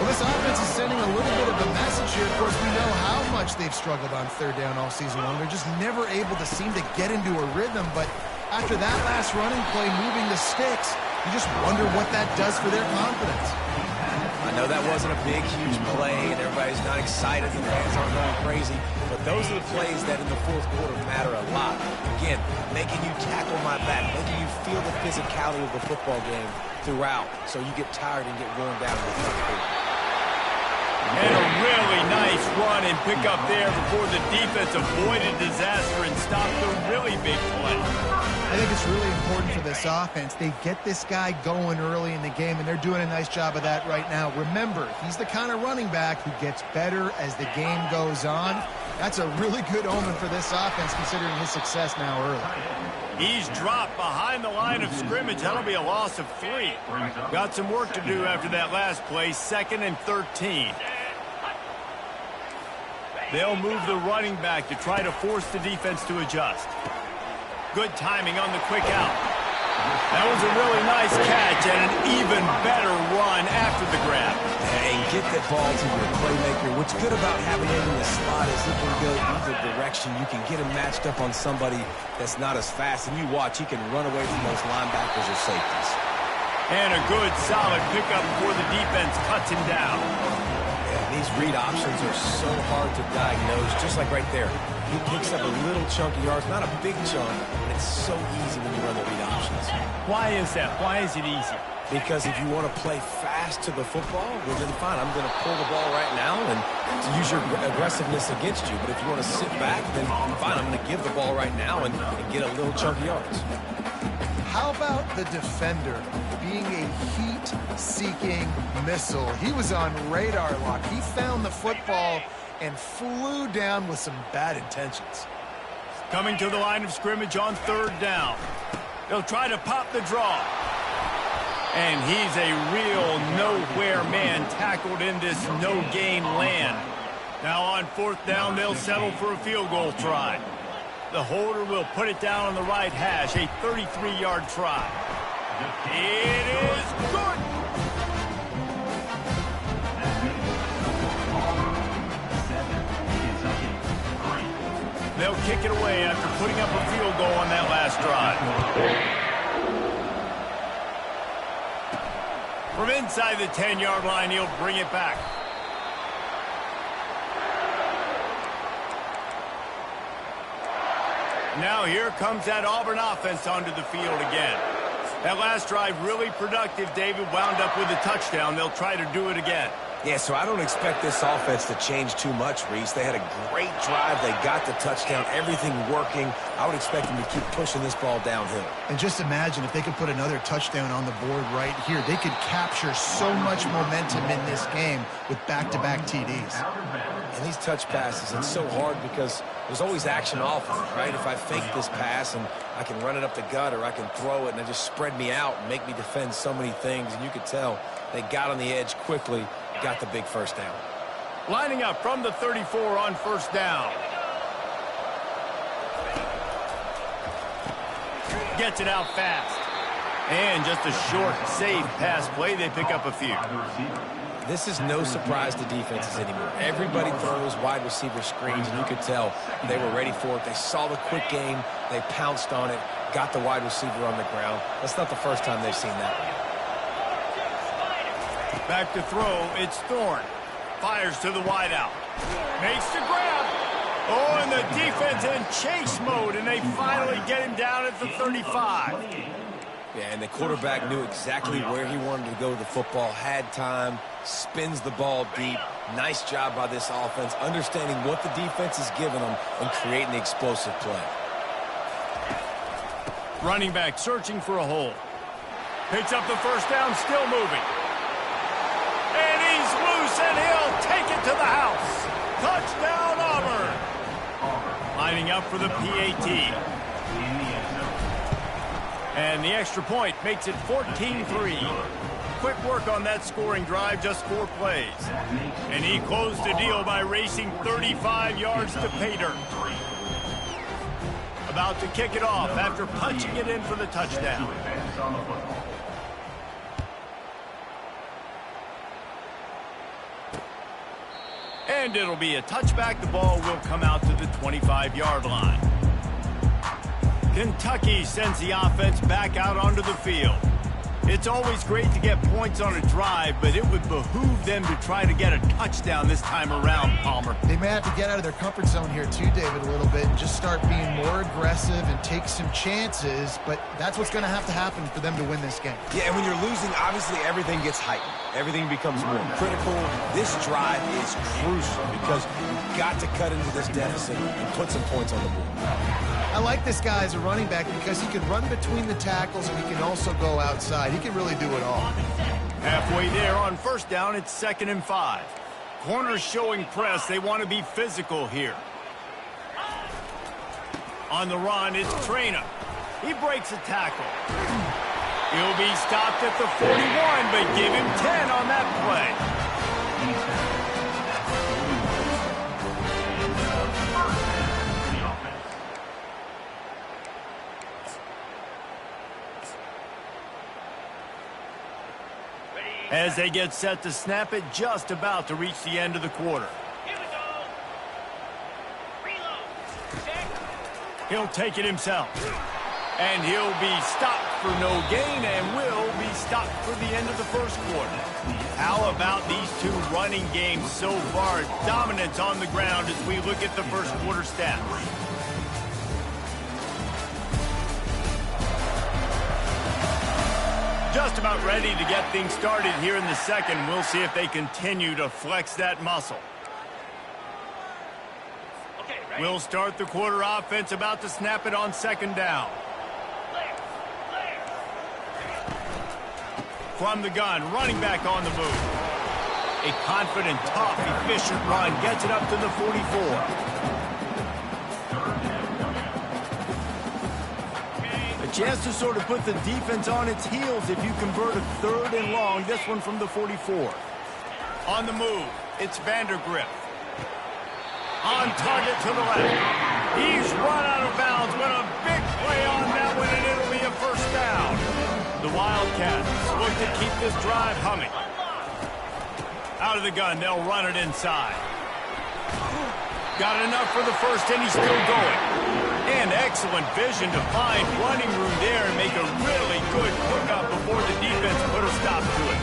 Well, this offense is sending a little bit of a message here. Of course, we know how much they've struggled on third down all season long. They're just never able to seem to get into a rhythm, but after that last running play, moving the sticks, you just wonder what that does for their confidence. I know that wasn't a big, huge play, and everybody's not excited, the fans aren't going crazy, but those are the plays that in the fourth quarter matter a lot. Again, making you tackle my back, making you feel the physicality of the football game throughout, so you get tired and get worn down in the fourth quarter. And a really nice run and pick up there before the defense avoided disaster and stopped the really big play. I think it's really important for this offense. They get this guy going early in the game, and they're doing a nice job of that right now. Remember, he's the kind of running back who gets better as the game goes on. That's a really good omen for this offense, considering his success now early. He's dropped behind the line of scrimmage. That'll be a loss of 3. Got some work to do after that last play, 2nd and 13. They'll move the running back to try to force the defense to adjust. Good timing on the quick out. That was a really nice catch and an even better run after the grab. And get that ball to your playmaker. What's good about having him in the slot is he can go either direction. You can get him matched up on somebody that's not as fast, and you watch, he can run away from those linebackers or safeties. And a good, solid pickup before the defense cuts him down. These read options are so hard to diagnose, just like right there. He picks up a little chunk of yards, not a big chunk, but it's so easy when you run the read options. Why is that? Why is it easy? Because if you want to play fast to the football, well, then fine, I'm going to pull the ball right now and to use your aggressiveness against you. But if you want to sit back, then fine, I'm going to give the ball right now and get a little chunk of yards. How about the defender being a heat-seeking missile? He was on radar lock. He found the football and flew down with some bad intentions. Coming to the line of scrimmage on 3rd down. They'll try to pop the draw. And he's a real nowhere man tackled in this no-gain land. Now on 4th down, they'll settle for a field goal try. The holder will put it down on the right hash, a 33-yard try. It is good. They'll kick it away after putting up a field goal on that last drive. From inside the 10-yard line, he'll bring it back. Now here comes that Auburn offense onto the field again. That last drive really productive. David wound up with a touchdown. They'll try to do it again. Yeah, so I don't expect this offense to change too much, Reese. They had a great drive. They got the touchdown, everything working. I would expect them to keep pushing this ball downhill. And just imagine if they could put another touchdown on the board right here. They could capture so much momentum in this game with back-to-back TDs. And these touch passes, it's so hard because there's always action off of it, right? If I fake this pass and I can run it up the gut or I can throw it and it just spread me out and make me defend so many things, and you could tell they got on the edge quickly, got the big first down. Lining up from the 34 on 1st down. Gets it out fast. And just a short, safe pass play. They pick up a few. This is no surprise to defenses anymore. Everybody throws wide receiver screens, and you could tell they were ready for it. They saw the quick game. They pounced on it, got the wide receiver on the ground. That's not the first time they've seen that. Back to throw, it's Thorne. Fires to the wideout. Makes the grab. Oh, and the defense in chase mode, and they finally get him down at the 35. Yeah, and the quarterback knew exactly where he wanted to go with the football, had time, spins the ball deep. Nice job by this offense, understanding what the defense is giving them and creating the explosive play. Running back searching for a hole. Picks up the first down, still moving. And he's loose, and he'll take it to the house. Touchdown, Auburn. Lining up for the PAT. And the extra point makes it 14-3. Quick work on that scoring drive, just 4 plays. And he closed the deal by racing 35 yards to pay dirt. About to kick it off after punching it in for the touchdown. And it'll be a touchback. The ball will come out to the 25-yard line. Kentucky sends the offense back out onto the field. It's always great to get points on a drive, but it would behoove them to try to get a touchdown this time around, Palmer. They may have to get out of their comfort zone here too, David, a little bit, and just start being more aggressive and take some chances, but that's what's going to have to happen for them to win this game. Yeah, and when you're losing, obviously everything gets heightened. Everything becomes more critical. This drive is crucial because you've got to cut into this deficit and put some points on the board. I like this guy as a running back because he can run between the tackles and he can also go outside. He can really do it all. Halfway there on first down, it's 2nd and 5. Corners showing press. They want to be physical here. On the run, it's Traina. He breaks a tackle. He'll be stopped at the 41, but give him 10 on that play. As they get set to snap it, just about to reach the end of the quarter. Here we go. Reload. Check. He'll take it himself. And he'll be stopped for no gain and will be stopped for the end of the first quarter. How about these two running games so far? Dominance on the ground as we look at the first quarter stats. Just about ready to get things started here in the second. We'll see if they continue to flex that muscle. Okay, ready? We'll start the quarter offense, about to snap it on 2nd down. Clear. From the gun, running back on the move. A confident, tough, efficient run gets it up to the 44. Chance to sort of put the defense on its heels if you convert a 3rd and long. This one from the 44. On the move, it's Vandergrift. On target to the left. He's run out of bounds, but a big play on that one, and it'll be a first down. The Wildcats look to keep this drive humming. Out of the gun, they'll run it inside. Got enough for the first, and he's still going. And excellent vision to find running room there and make a really good pickup before the defense put a stop to it.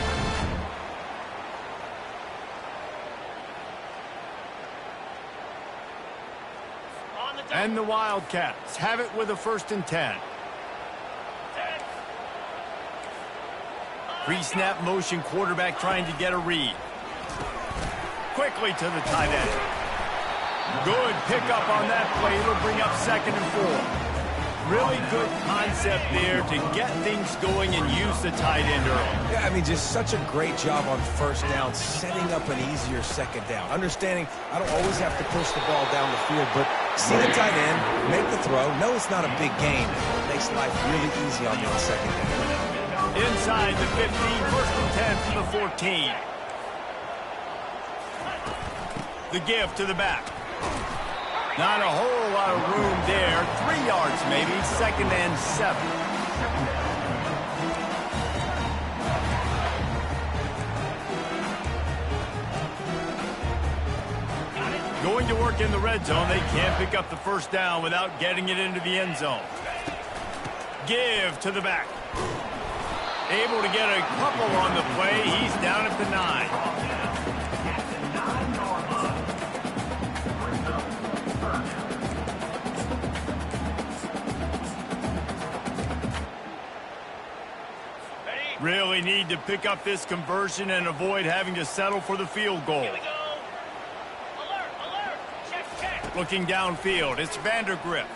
And the Wildcats have it with a 1st and 10. Pre-snap motion, quarterback trying to get a read. Quickly to the tight end. Good pickup on that play. It'll bring up 2nd and 4. Really good concept there to get things going and use the tight end early. Yeah, I mean, just such a great job on first down, setting up an easier 2nd down. Understanding I don't always have to push the ball down the field, but see the tight end, make the throw. No, it's not a big gain. It makes life really easy on that 2nd down. Inside the 15, 1st and 10 from the 14. The give to the back. Not a whole lot of room there. 3 yards maybe. 2nd and 7. Going to work in the red zone. They can't pick up the first down without getting it into the end zone. Give to the back. Able to get a couple on the play. He's down at the 9. Really need to pick up this conversion and avoid having to settle for the field goal. Here we go. Alert, alert. Check, check. Looking downfield, it's Vandergrift.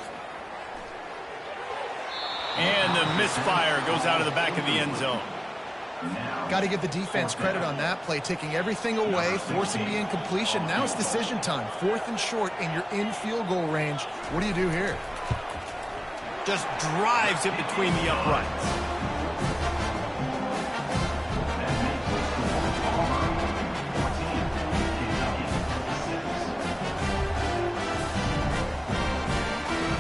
And the misfire goes out of the back of the end zone. Got to give the defense credit on that play, taking everything away, forcing the incompletion. Now it's decision time. 4th and short, and you're in field goal range. What do you do here? Just drives it between the uprights.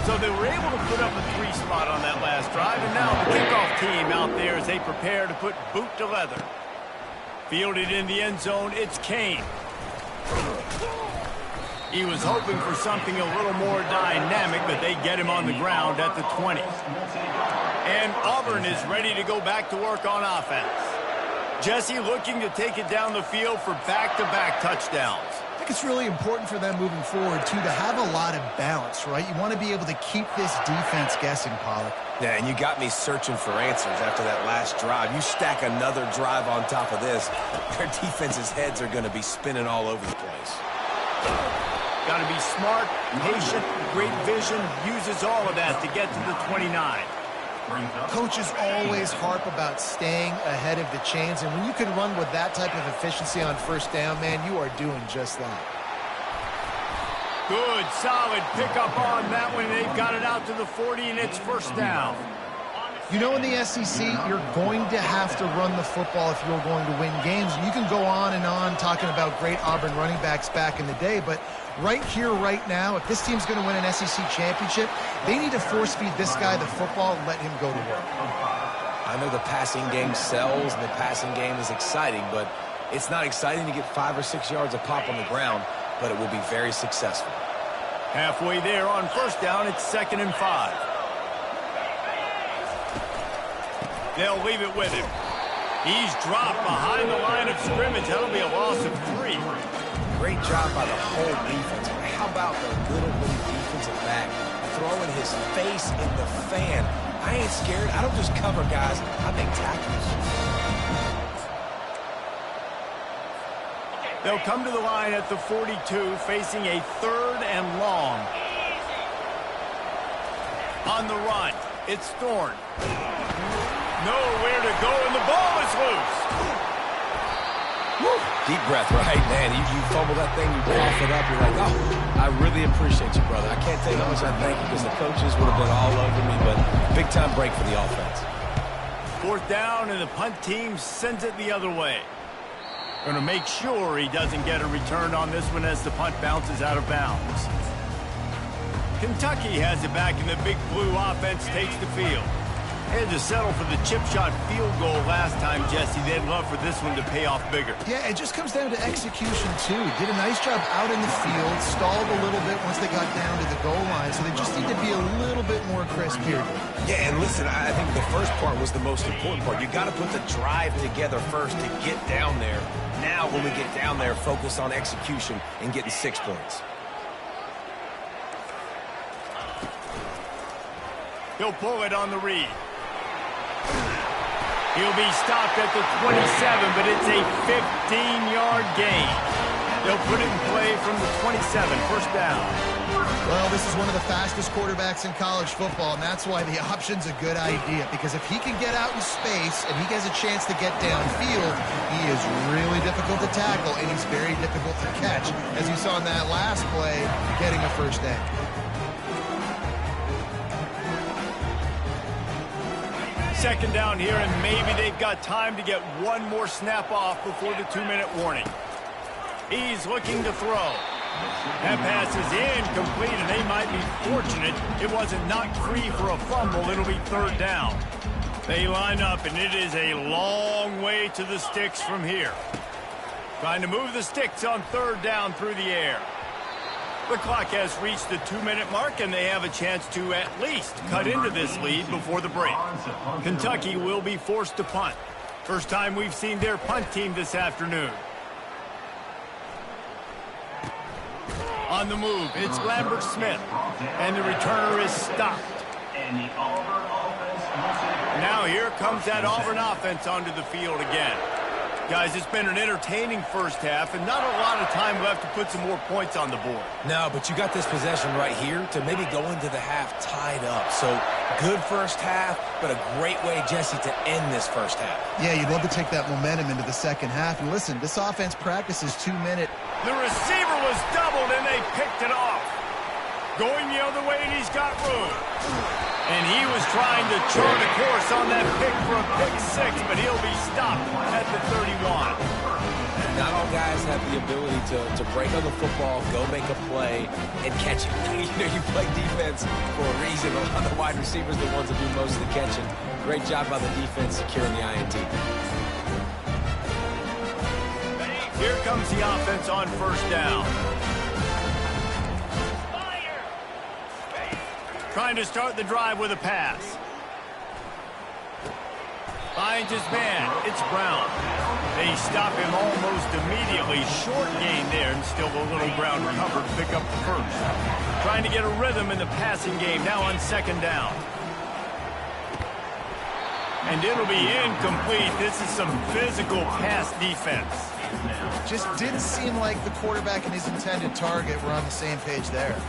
So they were able to put up a 3 spot on that last drive, and now the kickoff team out there as they prepare to put boot to leather. Fielded in the end zone, it's Kane. He was hoping for something a little more dynamic, but they get him on the ground at the 20. And Auburn is ready to go back to work on offense. Jesse looking to take it down the field for back-to-back touchdowns. I think it's really important for them moving forward, too, to have a lot of balance, right? You want to be able to keep this defense guessing, Pollack. Yeah, and you got me searching for answers after that last drive. You stack another drive on top of this, their defense's heads are going to be spinning all over the place. Got to be smart, patient, great vision, uses all of that to get to the 29. Coaches always harp about staying ahead of the chains, and when you can run with that type of efficiency on 1st down, man, you are doing just that. Good, solid pickup on that one. They've got it out to the 40, and it's 1st down. You know, in the SEC, you're going to have to run the football if you're going to win games. And you can go on and on talking about great Auburn running backs back in the day, but right here, right now, if this team's going to win an SEC championship, they need to force-feed this guy the football and let him go to work. I know the passing game sells and the passing game is exciting, but it's not exciting to get 5 or 6 yards of pop on the ground, but it will be very successful. Halfway there on 1st down, it's 2nd and 5. They'll leave it with him. He's dropped behind the line of scrimmage. That'll be a loss of 3. Great job by the whole defense. How about the little bitty defensive back throwing his face in the fan? I ain't scared. I don't just cover guys. I make tackles. They'll come to the line at the 42, facing a 3rd and long. On the run, it's Thorne. Nowhere to go, and the ball is loose. Woo. Deep breath, right, man? You fumble that thing, you cough it up, you're like, oh, I really appreciate you, brother. I can't tell you how much I thank you because the coaches would have been all over me, but big-time break for the offense. 4th down, and the punt team sends it the other way. Going to make sure he doesn't get a return on this one as the punt bounces out of bounds. Kentucky has it back, and the Big Blue offense takes the field. Had to settle for the chip shot field goal last time, Jesse. They'd love for this one to pay off bigger. Yeah, it just comes down to execution, too. Did a nice job out in the field, stalled a little bit once they got down to the goal line, so they just need to be a little bit more crisp here. Yeah, and listen, I think the first part was the most important part. You got to put the drive together first to get down there. Now, when we get down there, focus on execution and getting 6 points. He'll pull it on the read. He'll be stopped at the 27, but it's a 15-yard gain. They'll put it in play from the 27, 1st down. Well, this is one of the fastest quarterbacks in college football, and that's why the option's a good idea, because if he can get out in space and he has a chance to get downfield, he is really difficult to tackle, and he's very difficult to catch, as you saw in that last play, getting a 1st down. Second down here, and maybe they've got time to get one more snap off before the 2-minute warning. He's looking to throw. That pass is incomplete, and they might be fortunate it wasn't knocked free for a fumble. It'll be 3rd down. They line up, and it is a long way to the sticks from here. Trying to move the sticks on 3rd down through the air. The clock has reached the 2-minute mark, and they have a chance to at least cut into this lead before the break. Kentucky will be forced to punt. First time we've seen their punt team this afternoon. On the move, it's Lambert Smith, and the returner is stopped. Now here comes that Auburn offense onto the field again. Guys, it's been an entertaining first half and not a lot of time left to put some more points on the board. No, but you got this possession right here to maybe go into the half tied up. So good first half, but a great way, Jesse, to end this first half. Yeah, you'd love to take that momentum into the second half. And listen, this offense practices 2 minute. The receiver was doubled and they picked it off. Going the other way and he's got room. And he was trying to chart a course on that pick for a pick six, but he'll be stopped at the 31. Not all guys have the ability to break on the football, go make a play, and catch it. You play defense for a reason. A lot of the wide receivers are the ones that do most of the catching. Great job by the defense securing the INT. Here comes the offense on first down. Trying to start the drive with a pass. Finds his man. It's Brown. They stop him almost immediately. Short gain there, and still a little ground covered to pick up the first. Trying to get a rhythm in the passing game now on second down. And it'll be incomplete. This is some physical pass defense. Just didn't seem like the quarterback and his intended target were on the same page there.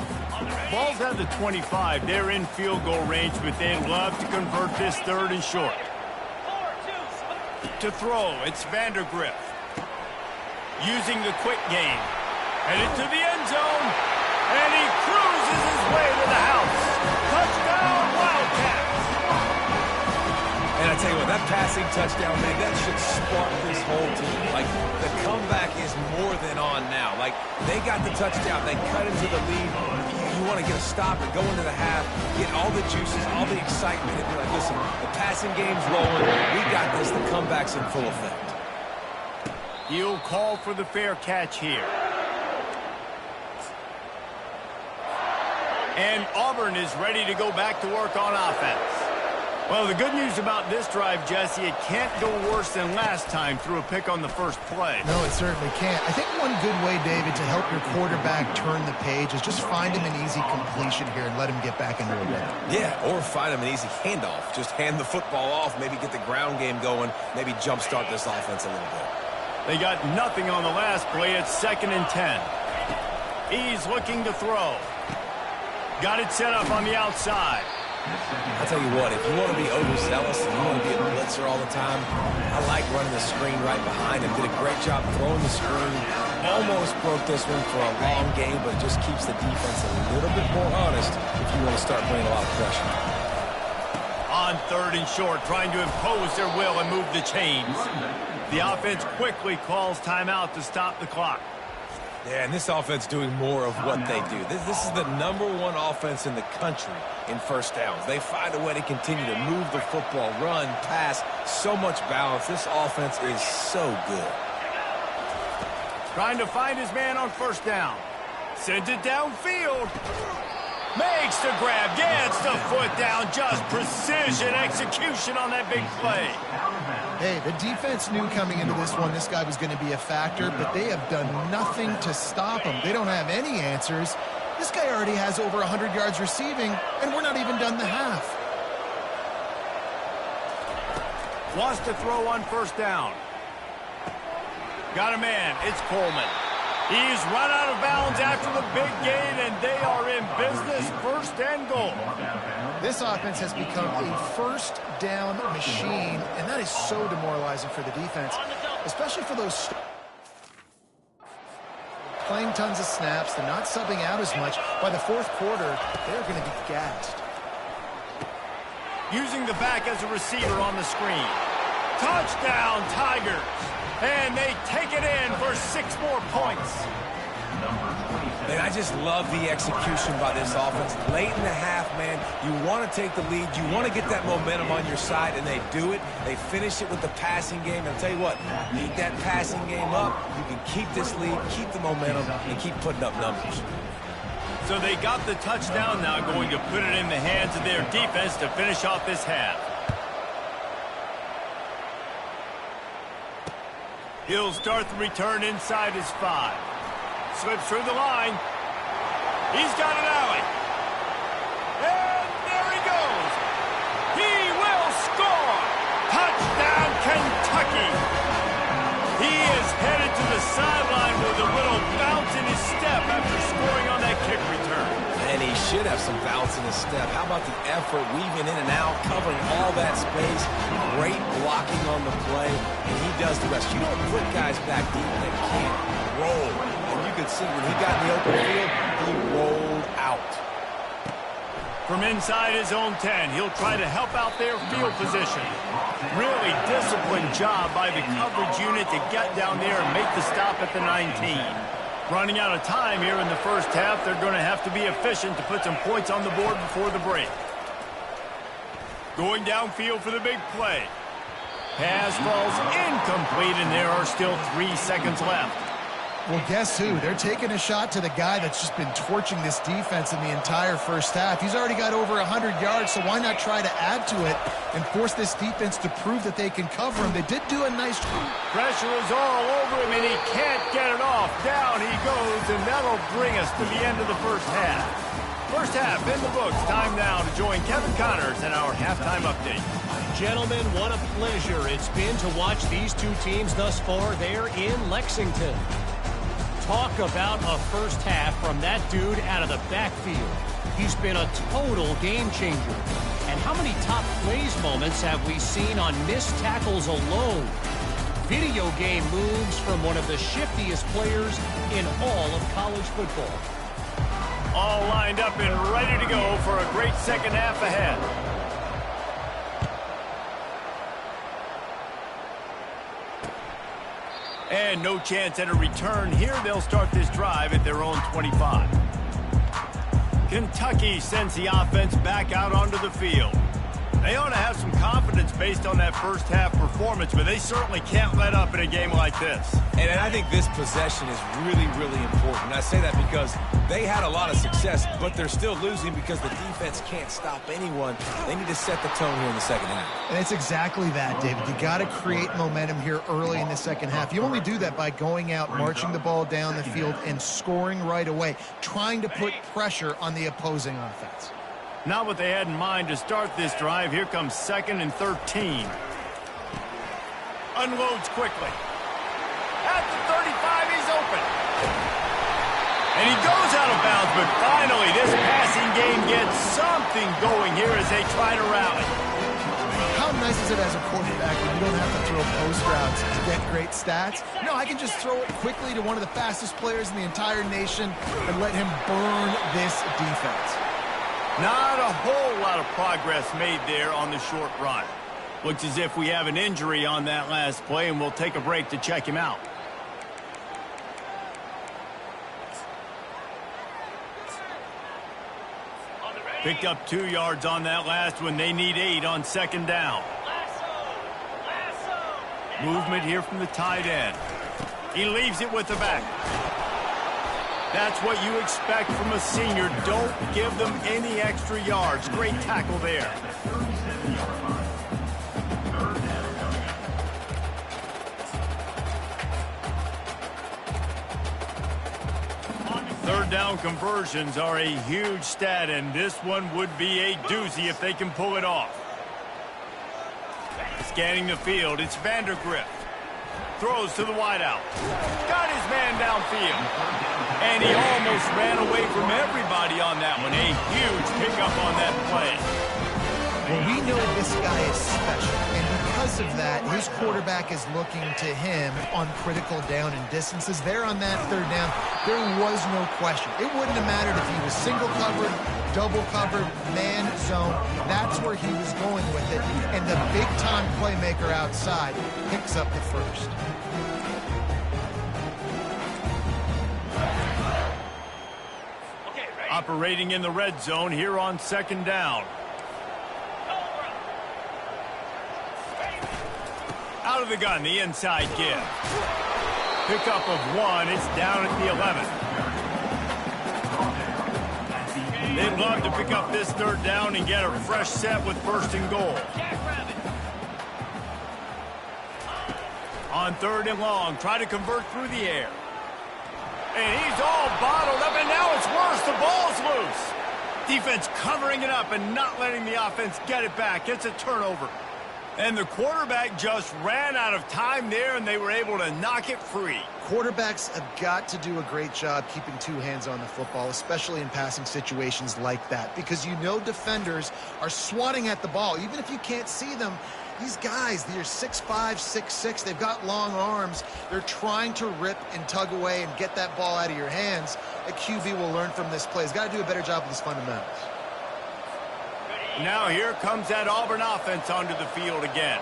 Ball's at the 25. They're in field goal range, but they'd love to convert this third and short. To throw, it's Vandergriff. Using the quick game. Headed to the end zone. And he cruises his way to the house. Touchdown, Wildcats. And I tell you what, that passing touchdown, man, that should spark this whole team. Like, the comeback is more than on now. Like, they got the touchdown. They cut into the lead. You want to get a stop and go into the half, get all the juices, all the excitement, and be like, listen, the passing game's rolling. We got this. The comeback's in full effect. He'll call for the fair catch here. And Auburn is ready to go back to work on offense. Well, the good news about this drive, Jesse, it can't go worse than last time through a pick on the first play. No, it certainly can't. I think one good way, David, to help your quarterback turn the page is just find him an easy completion here and let him get back into a rhythm. Yeah, or find him an easy handoff. Just hand the football off, maybe get the ground game going, maybe jumpstart this offense a little bit. They got nothing on the last play. It's 2nd and 10. He's looking to throw. Got it set up on the outside. I'll tell you what, if you want to be overzealous and you want to be a blitzer all the time, I like running the screen right behind him. Did a great job throwing the screen. Almost broke this one for a long game, but it just keeps the defense a little bit more honest if you want to start bringing a lot of pressure. On 3rd and short, trying to impose their will and move the chains. The offense quickly calls timeout to stop the clock. Yeah, and this offense doing more of what they do. This is the #1 offense in the country in first downs. They find a way to continue to move the football, run, pass, so much balance. This offense is so good. Trying to find his man on first down. Sends it downfield. Makes the grab, gets the foot down. Just precision execution on that big play. Hey, the defense knew coming into this one this guy was going to be a factor, but they have done nothing to stop him. They don't have any answers. This guy already has over 100 yards receiving, and we're not even done the half. Wants to throw on first down. Got a man. It's Coleman. He's run out of bounds after the big gain, and they are in business, 1st and goal. This offense has become a first down machine, and that is so demoralizing for the defense, especially for those playing tons of snaps. They're not subbing out as much. By the 4th quarter, they're going to be gassed. Using the back as a receiver on the screen. Touchdown, Tigers. And they take it in for 6 more points. Man, I just love the execution by this offense. Late in the half, man, you want to take the lead. You want to get that momentum on your side, and they do it. They finish it with the passing game. And I'll tell you what, keep that passing game up. You can keep this lead, keep the momentum, and keep putting up numbers. So they got the touchdown now, going to put it in the hands of their defense to finish off this half. He'll start the return inside his 5. Slips through the line. He's got an alley. And there he goes. He will score. Touchdown, Kentucky. sideline with a little bounce in his step after scoring on that kick return. And he should have some bounce in his step. How about the effort, weaving in and out, covering all that space. Great blocking on the play, and he does the rest. You don't put guys back deep that can't roll. And you could see when he got in the open field, he rolled out. From inside his own 10, he'll try to help out their field position. Really disciplined job by the coverage unit to get down there and make the stop at the 19. Running out of time here in the first half, they're going to have to be efficient to put some points on the board before the break. Going downfield for the big play. Pass falls incomplete, and there are still 3 seconds left. Well, guess who? They're taking a shot to the guy that's just been torching this defense in the entire first half. He's already got over 100 yards, so why not try to add to it and force this defense to prove that they can cover him? They did do a nice job. Pressure is all over him, and he can't get it off. Down he goes, and that'll bring us to the end of the first half. First half in the books. Time now to join Kevin Connors in our halftime update. Gentlemen, what a pleasure it's been to watch these two teams thus far there in Lexington. Talk about a first half from that dude out of the backfield. He's been a total game changer. And how many top plays moments have we seen on missed tackles alone? Video game moves from one of the shiftiest players in all of college football. All lined up and ready to go for a great second half ahead. And no chance at a return here. They'll start this drive at their own 25. Kentucky sends the offense back out onto the field. They ought to have some confidence based on that first half performance, but they certainly can't let up in a game like this. And I think this possession is really, really important. I say that because they had a lot of success, but they're still losing because the defense can't stop anyone. They need to set the tone here in the second half. And it's exactly that, David. You got to create momentum here early in the second half. You only do that by going out, marching the ball down the field, and scoring right away, trying to put pressure on the opposing offense. Not what they had in mind to start this drive. Here comes 2nd and 13. Unloads quickly. At the 35, he's open. And he goes out of bounds, but finally this passing game gets something going here as they try to rally. How nice is it as a quarterback when you don't have to throw post routes to get great stats? No, I can just throw it quickly to one of the fastest players in the entire nation and let him burn this defense. Not a whole lot of progress made there on the short run. Looks as if we have an injury on that last play, and we'll take a break to check him out. Picked up 2 yards on that last one. They need 8 on 2nd down. Movement here from the tight end. He leaves it with the back. That's what you expect from a senior. Don't give them any extra yards. Great tackle there. Third down conversions are a huge stat, and this one would be a doozy if they can pull it off. Scanning the field, it's Vandergrift. Throws to the wideout. Got his man downfield. And he almost ran away from everybody on that one. A huge pickup on that play. Well, we know this guy is special, and because of that, his quarterback is looking to him on critical down and distances. There on that 3rd down, there was no question. It wouldn't have mattered if he was single covered, double covered, man zone. That's where he was going with it, and the big-time playmaker outside picks up the first. Operating in the red zone here on 2nd down. Out of the gun, the inside give. Pickup of 1. It's down at the 11. They'd love to pick up this 3rd down and get a fresh set with 1st and goal. On 3rd and long, try to convert through the air. And he's all bottled up, and now it's worse. The ball's loose. Defense covering it up and not letting the offense get it back. It's a turnover. And the quarterback just ran out of time there, and they were able to knock it free. Quarterbacks have got to do a great job keeping two hands on the football, especially in passing situations like that, because you know defenders are swatting at the ball. Even if you can't see them, these guys, they're 6'5", 6'6", they've got long arms. They're trying to rip and tug away and get that ball out of your hands. A QB will learn from this play. He's got to do a better job with his fundamentals. Now here comes that Auburn offense onto the field again.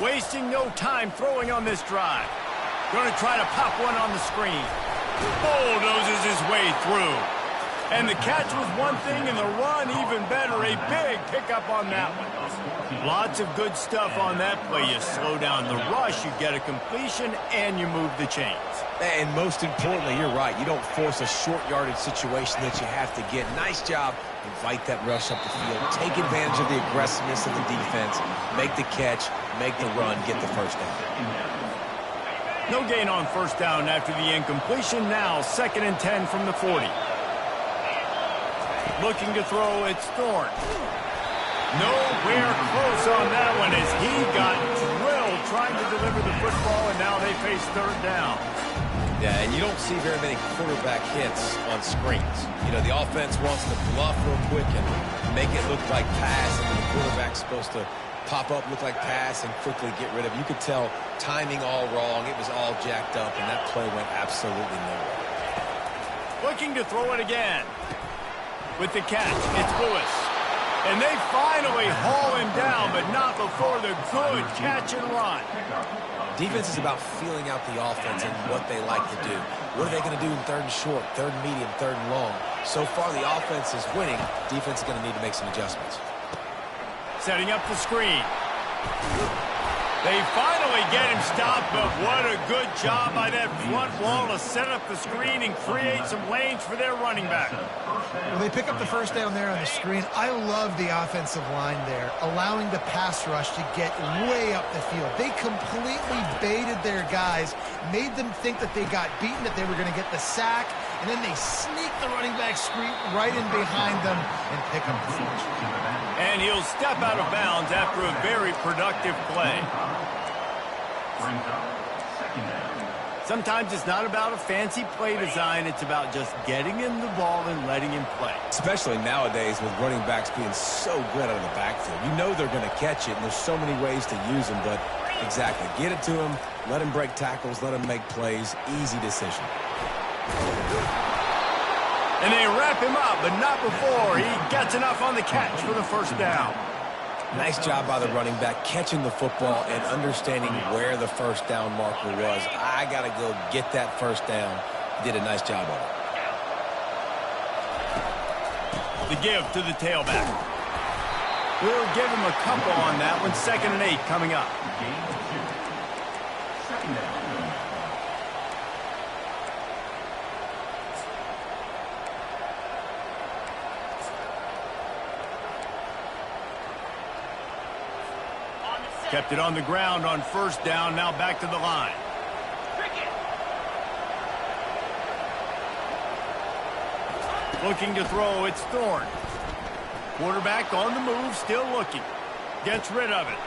Wasting no time throwing on this drive. Going to try to pop one on the screen. Bulldozes his way through. And the catch was one thing, and the run even better. A big pickup on that one. Lots of good stuff on that play. You slow down the rush, you get a completion, and you move the chains. And most importantly, you're right. You don't force a short yardage situation that you have to get. Nice job. Invite that rush up the field. Take advantage of the aggressiveness of the defense. Make the catch. Make the run. Get the first down. No gain on first down after the incompletion. Now 2nd and 10 from the 40. Looking to throw, it's Thorne. Nowhere close on that one as he got drilled trying to deliver the football, and now they face 3rd down. Yeah, and you don't see very many quarterback hits on screens. You know, the offense wants to bluff real quick and make it look like pass, and the quarterback's supposed to pop up, look like pass, and quickly get rid of it. You could tell timing all wrong. It was all jacked up, and that play went absolutely nowhere. Looking to throw it again. With the catch, it's Lewis. And they finally haul him down, but not before the good catch and run. Defense is about feeling out the offense and what they like to do. What are they going to do in 3rd and short, 3rd and medium, 3rd and long? So far, the offense is winning. Defense is going to need to make some adjustments. Setting up the screen. They finally get him stopped, but what a good job by that front wall to set up the screen and create some lanes for their running back. Well, they pick up the first down there on the screen. I love the offensive line there, allowing the pass rush to get way up the field. They completely baited their guys, made them think that they got beaten, that they were going to get the sack, and then they sneak the running back screen right in behind them and pick up the first. And he'll step out of bounds after a very productive play. Sometimes it's not about a fancy play design. It's about just getting him the ball and letting him play. Especially nowadays with running backs being so good out of the backfield. You know they're going to catch it, and there's so many ways to use them. But exactly, get it to him, let him break tackles, let him make plays. Easy decision. And they wrap him up, but not before he gets enough on the catch for the first down. Nice job by the running back catching the football and understanding where the first down marker was. I got to go get that first down. He did a nice job of it. The give to the tailback. We'll give him a couple on that one. 2nd and 8 coming up. Kept it on the ground on first down. Now back to the line. Looking to throw, it's Thorne. Quarterback on the move, still looking. Gets rid of it.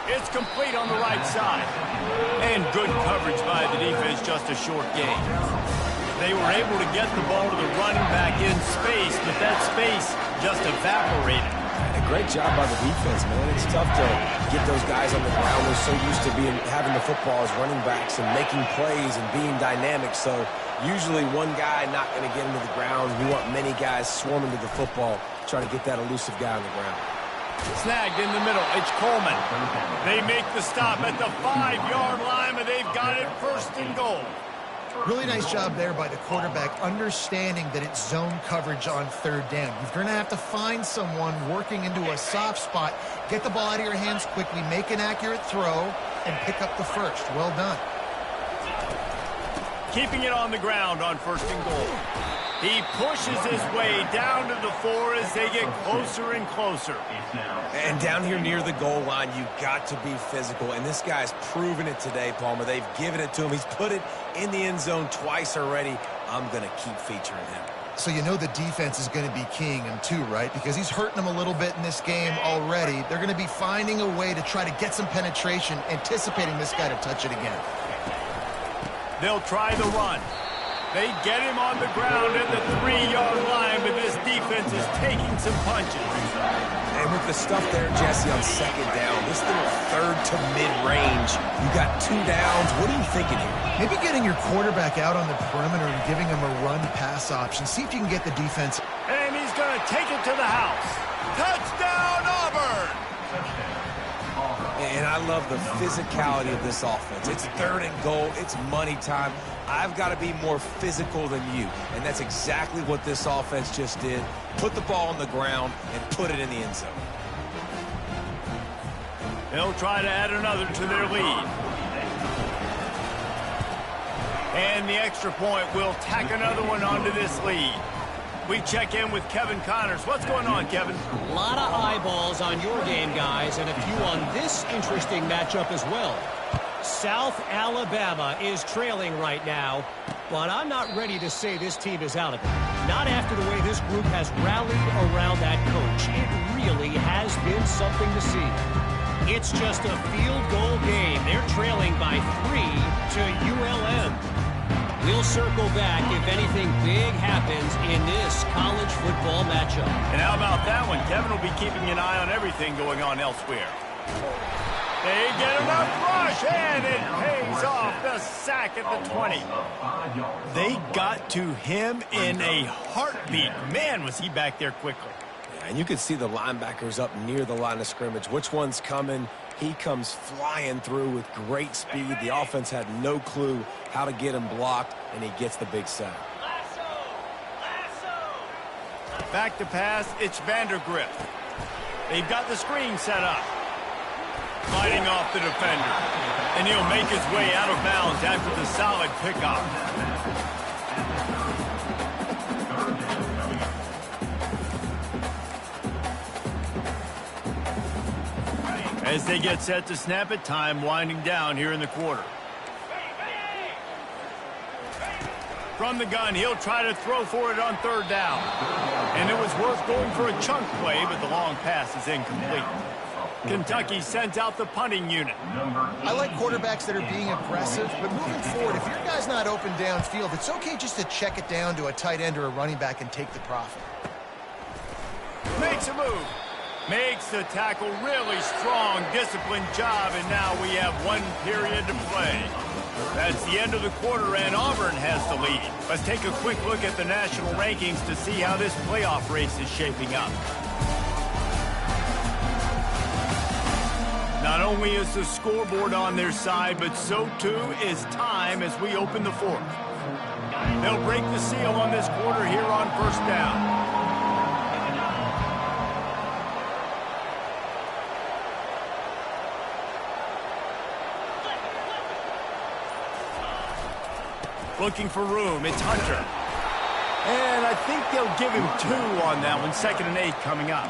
It's complete on the right side. And good coverage by the defense, just a short gain. They were able to get the ball to the running back in space, but that space just evaporated. A great job by the defense, man. It's tough to get those guys on the ground. They're so used to having the football as running backs and making plays and being dynamic. So usually one guy not going to get into the ground. You want many guys swarming to the football, trying to get that elusive guy on the ground. Snagged in the middle. It's Coleman. They make the stop at the 5-yard line, but they've got it 1st and goal. Really nice job there by the quarterback, understanding that it's zone coverage on 3rd down. You're going to have to find someone working into a soft spot, get the ball out of your hands quickly, make an accurate throw, and pick up the first. Well done. Keeping it on the ground on 1st and goal. He pushes his way down to the 4 as they get closer and closer. And down here near the goal line, you got to be physical. And this guy's proven it today, Palmer. They've given it to him. He's put it in the end zone twice already. I'm going to keep featuring him. So you know the defense is going to be keying him too, right? Because he's hurting him a little bit in this game already. They're going to be finding a way to try to get some penetration, anticipating this guy to touch it again. They'll try the run. They get him on the ground at the 3-yard line, but this defense is taking some punches. And with the stuff there, Jesse, on second down, this little third to mid-range, you got 2 downs. What are you thinking here? Maybe getting your quarterback out on the perimeter and giving him a run-pass option. See if you can get the defense. And he's going to take it to the house. Touchdown, Auburn! And I love the physicality of this offense. It's 3rd and goal. It's money time. I've got to be more physical than you. And that's exactly what this offense just did. Put the ball on the ground and put it in the end zone. They'll try to add another to their lead. And the extra point will tack another one onto this lead. We check in with Kevin Connors. What's going on, Kevin? A lot of eyeballs on your game, guys, and a few on this interesting matchup as well. South Alabama is trailing right now, but I'm not ready to say this team is out of it. Not after the way this group has rallied around that coach. It really has been something to see. It's just a field goal game. They're trailing by 3 to ULM. We'll circle back if anything big happens in this college football matchup. And how about that one? Kevin will be keeping an eye on everything going on elsewhere. They get enough rush, and it pays off. The sack at the 20. They got to him in a heartbeat. Man, was he back there quickly. Yeah, and you could see the linebackers up near the line of scrimmage. Which one's coming? He comes flying through with great speed. The offense had no clue how to get him blocked, and he gets the big sack. Back to pass, it's Vandergrift. They've got the screen set up. Fighting off the defender. And he'll make his way out of bounds after the solid pickup. As they get set to snap it, time winding down here in the quarter. From the gun, he'll try to throw for it on 3rd down. And it was worth going for a chunk play, but the long pass is incomplete. Kentucky sends out the punting unit. I like quarterbacks that are being aggressive, but moving forward, if your guy's not open downfield, it's okay just to check it down to a tight end or a running back and take the profit. Makes a move. Makes the tackle really strong, disciplined job, and now we have 1 period to play. That's the end of the quarter, and Auburn has the lead. Let's take a quick look at the national rankings to see how this playoff race is shaping up. Not only is the scoreboard on their side, but so too is time as we open the 4th. They'll break the seal on this quarter here on 1st down. Looking for room, it's Hunter. And I think they'll give him 2 on that one. 2nd and 8 coming up.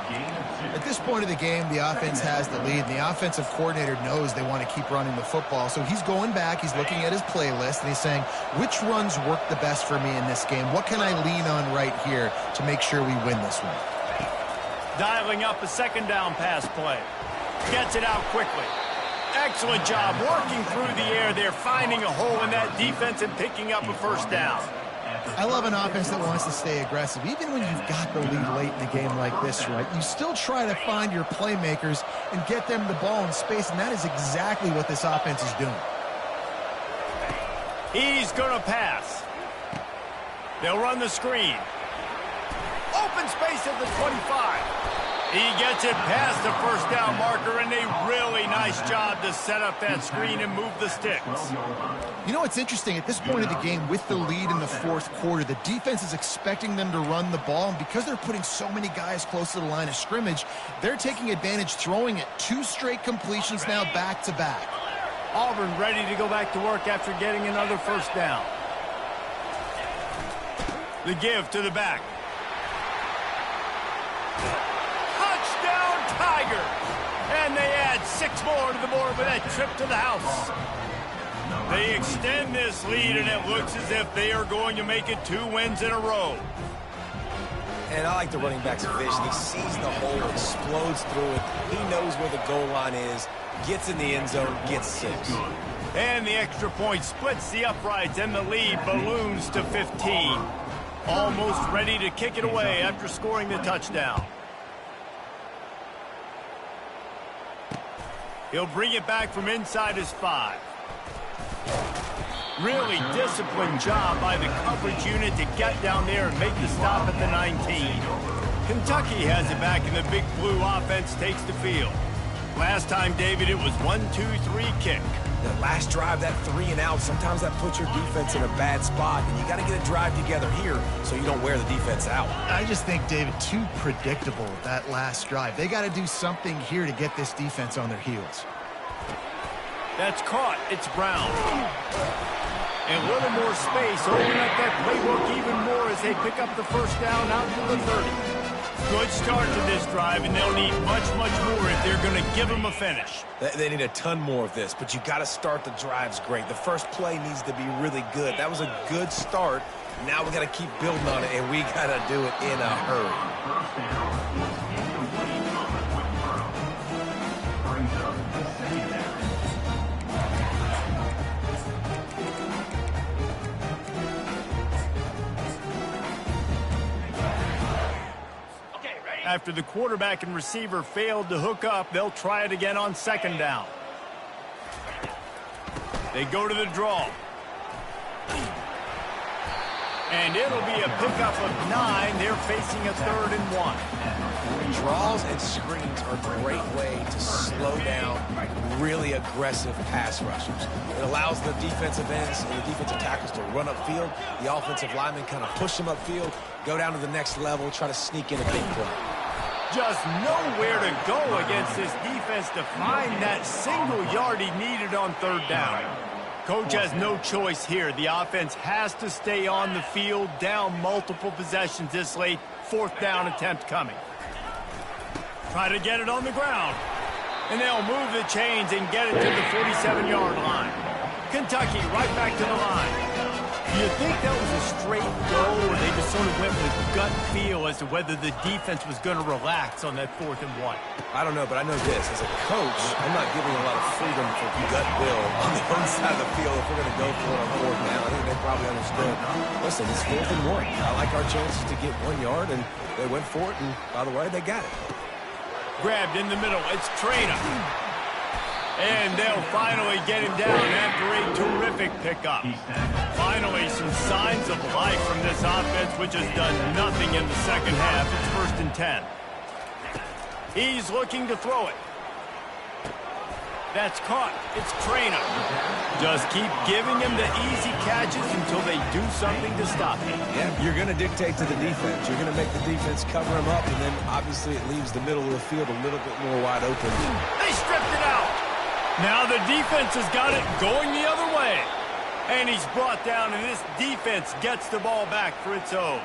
At this point of the game, the offense has the lead, and the offensive coordinator knows they want to keep running the football. So he's going back, he's looking at his playlist, and he's saying, which runs work the best for me in this game? What can I lean on right here to make sure we win this one? Dialing up a 2nd down pass play. Gets it out quickly. Excellent job working through the air. They're finding a hole in that defense and picking up a 1st down. I love an offense that wants to stay aggressive. Even when you've got the lead late in a game like this, right, you still try to find your playmakers and get them the ball in space, and that is exactly what this offense is doing. He's going to pass. They'll run the screen. Open space at the 25. He gets it past the 1st down marker, and a really nice job to set up that screen and move the sticks. You know what's interesting? At this point of the game, with the lead in the 4th quarter, the defense is expecting them to run the ball, and because they're putting so many guys close to the line of scrimmage, they're taking advantage, throwing it 2 straight completions now back-to-back. Auburn ready to go back to work after getting another 1st down. The give to the back. Tiger. And they add 6 more to the board with that trip to the house. They extend this lead, and it looks as if they are going to make it 2 wins in a row. And I like the running back's vision. He sees the hole, explodes through it. He knows where the goal line is, gets in the end zone, gets 6. And the extra point splits the uprights, and the lead balloons to 15. Almost ready to kick it away after scoring the touchdown. He'll bring it back from inside his 5. Really disciplined job by the coverage unit to get down there and make the stop at the 19. Kentucky has it back, and the Big Blue offense takes the field. Last time, David, it was 1-2-3 kick. The last drive, that 3 and out, sometimes that puts your defense in a bad spot, and you got to get a drive together here so you don't wear the defense out. I just think, David, too predictable, that last drive. They got to do something here to get this defense on their heels. That's caught. It's Brown. And a little more space, opening up that playbook even more as they pick up the first down out to the 30. Good start to this drive, and they'll need much, much more if they're going to give them a finish. They need a ton more of this, but you got to start the drives great. The first play needs to be really good. That was a good start. Now we got to keep building on it, and we got to do it in a hurry. After the quarterback and receiver failed to hook up, they'll try it again on 2nd down. They go to the draw. And it'll be a pickup of 9. They're facing a 3rd and 1. Draws and screens are a great way to slow down really aggressive pass rushers. It allows the defensive ends and the defensive tackles to run upfield. The offensive linemen kind of push them upfield, go down to the next level, try to sneak in a big play. Just nowhere to go against this defense to find that single yard he needed on 3rd down. Coach has no choice here. The offense has to stay on the field, down multiple possessions this late. 4th down attempt coming. Try to get it on the ground. And they'll move the chains and get it to the 47-yard line. Kentucky right back to the line. You think that was a straight go, or they just sort of went with gut feel as to whether the defense was going to relax on that 4th and 1? I don't know, but I know this. As a coach, I'm not giving a lot of freedom for gut will on the own side of the field if we're going to go for it on 4th down. I think they probably understood. Listen, it's 4th and 1. I like our chances to get 1 yard, and they went for it, and by the way, they got it. Grabbed in the middle. It's Traina. And they'll finally get him down after a terrific pickup. Finally, some signs of life from this offense, which has done nothing in the second half. It's 1st and 10. He's looking to throw it. That's caught. It's Traina. Just keep giving him the easy catches until they do something to stop him. Yeah, you're going to dictate to the defense. You're going to make the defense cover him up, and then obviously it leaves the middle of the field a little bit more wide open. They stripped it out. Now the defense has got it going the other way. And he's brought down, and this defense gets the ball back for its own.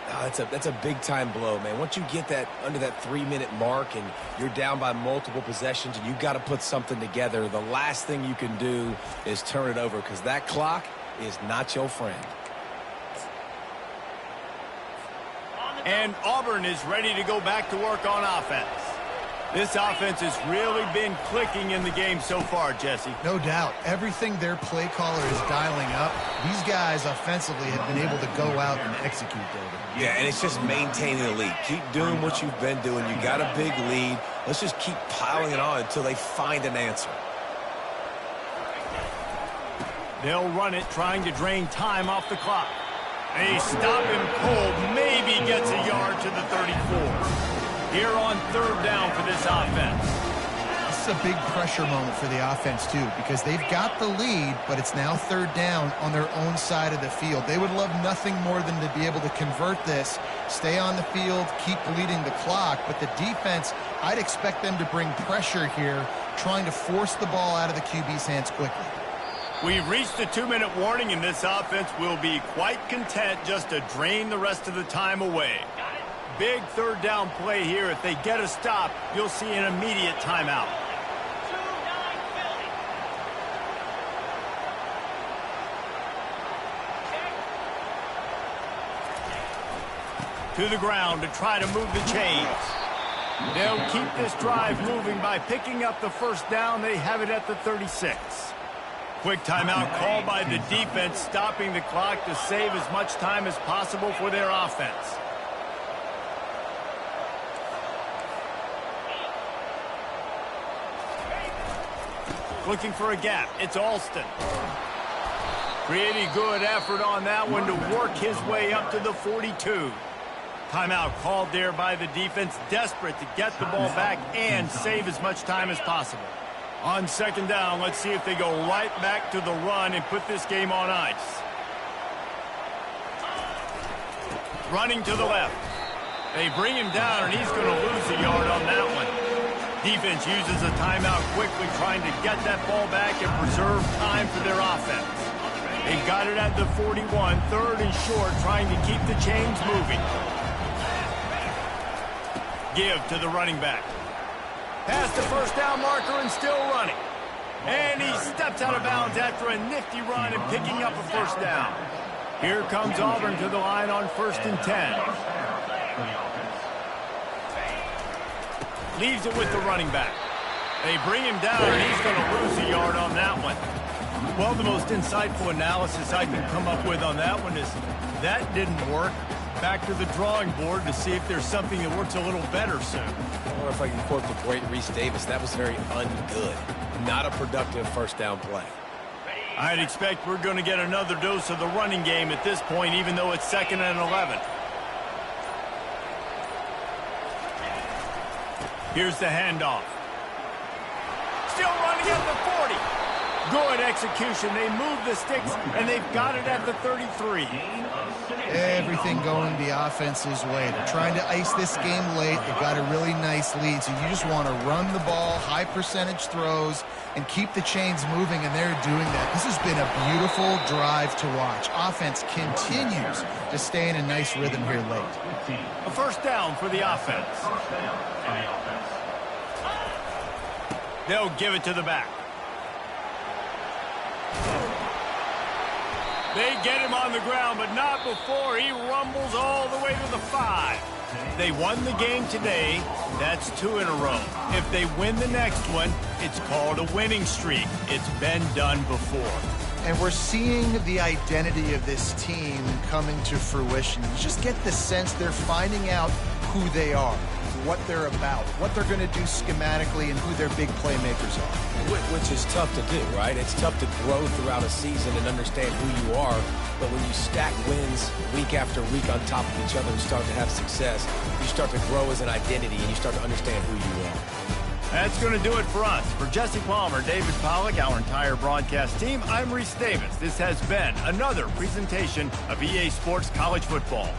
Oh, that's a big-time blow, man. Once you get that under that 3-minute mark and you're down by multiple possessions and you've got to put something together, the last thing you can do is turn it over because that clock is not your friend. And Auburn is ready to go back to work on offense. This offense has really been clicking in the game so far, Jesse. No doubt. Everything their play caller is dialing up, these guys offensively have been able to go out and execute, David. Yeah, and it's just maintaining the lead. Keep doing what you've been doing. You got a big lead. Let's just keep piling it on until they find an answer. They'll run it, trying to drain time off the clock. They stop him cold, maybe gets a yard to the 34. Here on 3rd down for this offense. This is a big pressure moment for the offense, too, because they've got the lead, but it's now 3rd down on their own side of the field. They would love nothing more than to be able to convert this, stay on the field, keep bleeding the clock. But the defense, I'd expect them to bring pressure here, trying to force the ball out of the QB's hands quickly. We've reached the 2-minute warning, and this offense will be quite content just to drain the rest of the time away. Big 3rd down play here. If they get a stop, you'll see an immediate timeout. 2-9 Philly. To the ground to try to move the chains. They'll keep this drive moving by picking up the first down. They have it at the 36. Quick timeout called by the defense, stopping the clock to save as much time as possible for their offense. Looking for a gap. It's Alston. Pretty good effort on that one to work his way up to the 42. Timeout called there by the defense, desperate to get the ball back and save as much time as possible. On second down, let's see if they go right back to the run and put this game on ice. Running to the left. They bring him down, and he's going to lose a yard on that one. Defense uses a timeout quickly, trying to get that ball back and preserve time for their offense. They've got it at the 41, third and short, trying to keep the chains moving. Give to the running back. Past the first down marker and still running. And he steps out of bounds after a nifty run and picking up a first down. Here comes Auburn to the line on 1st and 10. Leaves it with the running back. They bring him down, and he's going to lose a yard on that one. Well, the most insightful analysis I can come up with on that one is that didn't work. Back to the drawing board to see if there's something that works a little better soon. I wonder if I can quote the great Reese Davis. That was very ungood. Not a productive first down play. I'd expect we're going to get another dose of the running game at this point, even though it's 2nd and 11. Here's the handoff. Still running at the 40. Good execution. They move the sticks, and they've got it at the 33. Everything going the offense's way. They're trying to ice this game late. They've got a really nice lead, so you just want to run the ball, high percentage throws, and keep the chains moving, and they're doing that. This has been a beautiful drive to watch. Offense continues to stay in a nice rhythm here late. A first down for the offense. They'll give it to the back. They get him on the ground, but not before he rumbles all the way to the 5. They won the game today. That's 2 in a row. If they win the next one, it's called a winning streak. It's been done before. And we're seeing the identity of this team coming to fruition. You just get the sense they're finding out who they are, what they're about, what they're going to do schematically, and who their big playmakers are. Which is tough to do, right? It's tough to grow throughout a season and understand who you are. But when you stack wins week after week on top of each other and start to have success, you start to grow as an identity and you start to understand who you are. That's going to do it for us. For Jesse Palmer, David Pollack, our entire broadcast team, I'm Reese Davis. This has been another presentation of EA Sports College Football.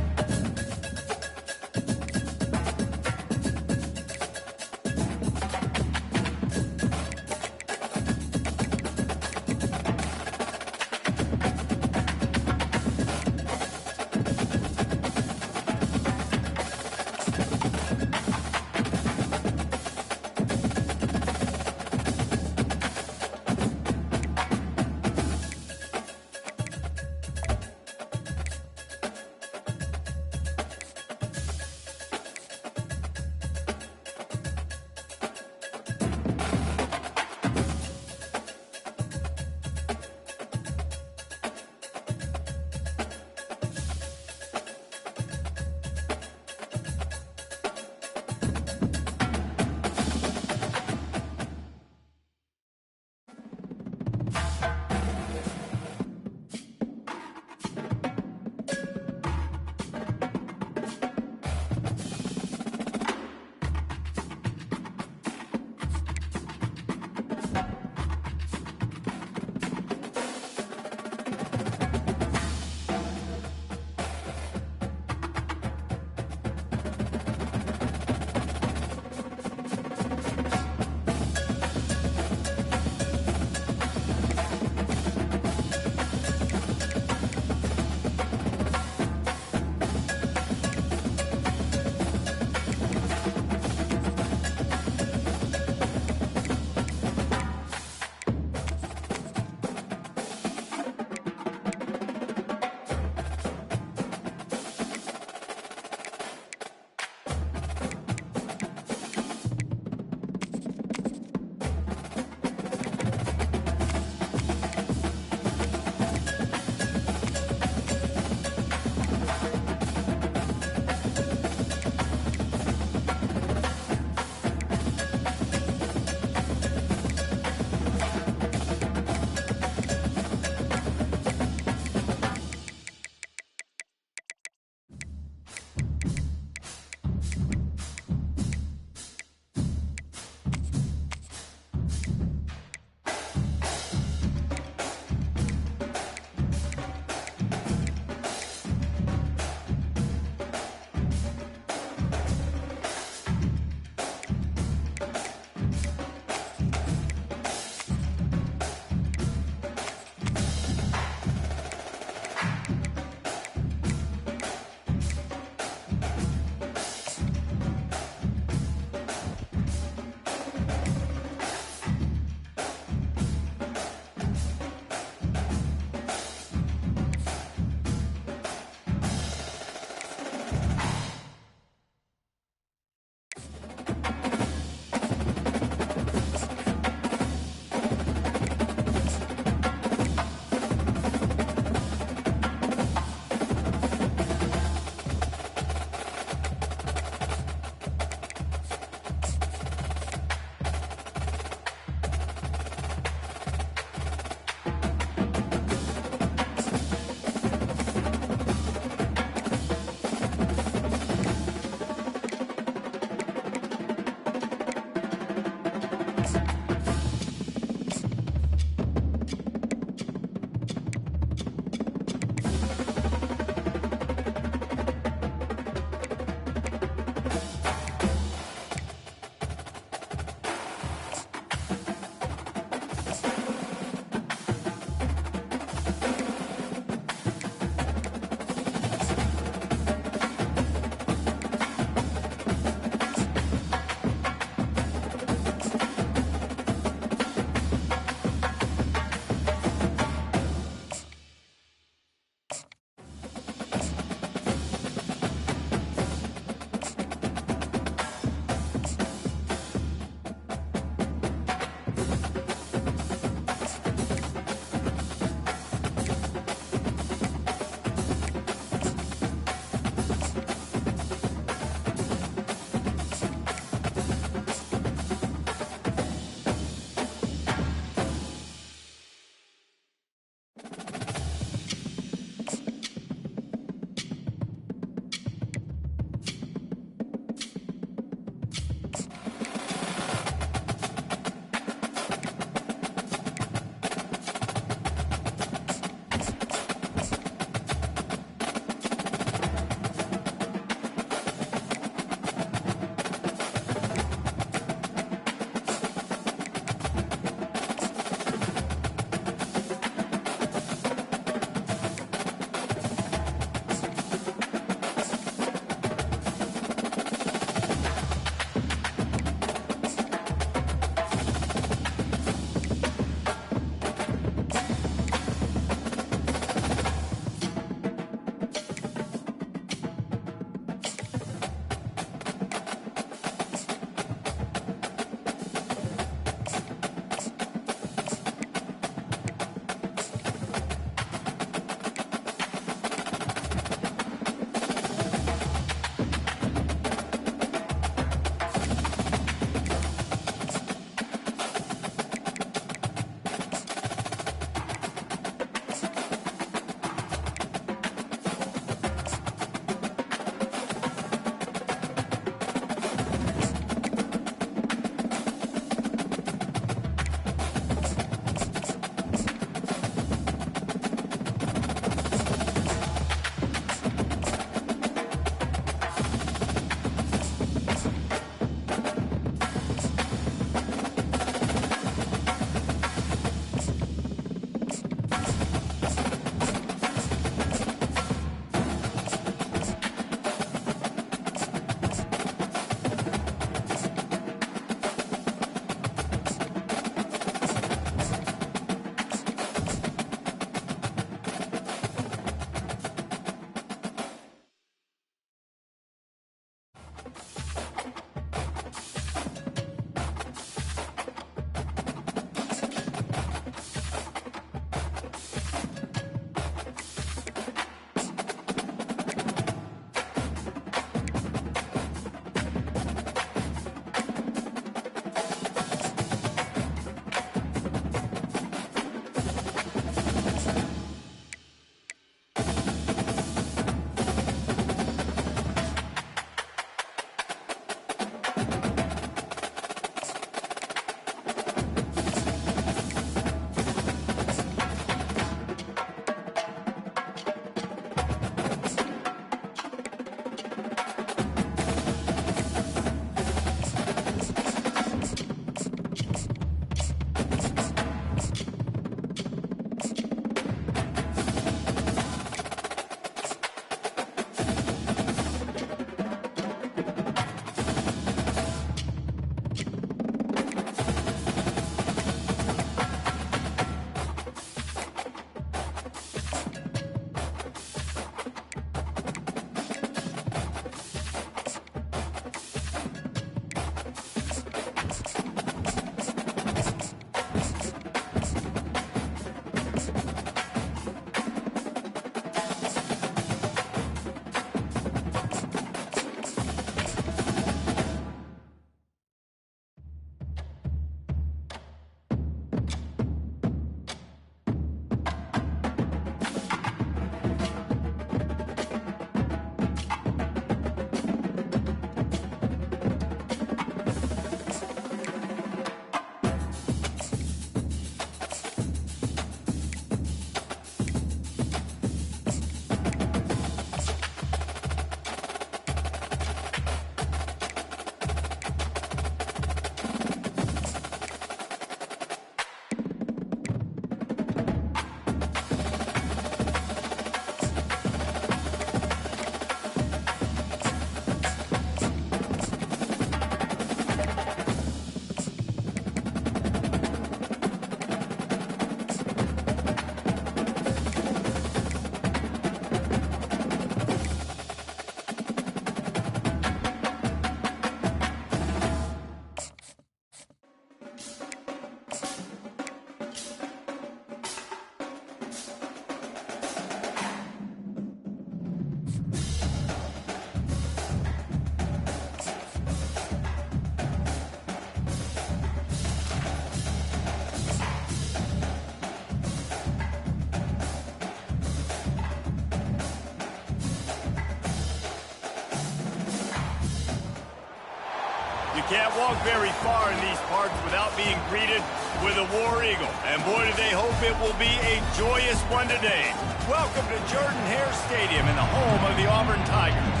You can't walk very far in these parts without being greeted with a War Eagle. And boy, do they hope it will be a joyous one today. Welcome to Jordan-Hare Stadium in the home of the Auburn Tigers.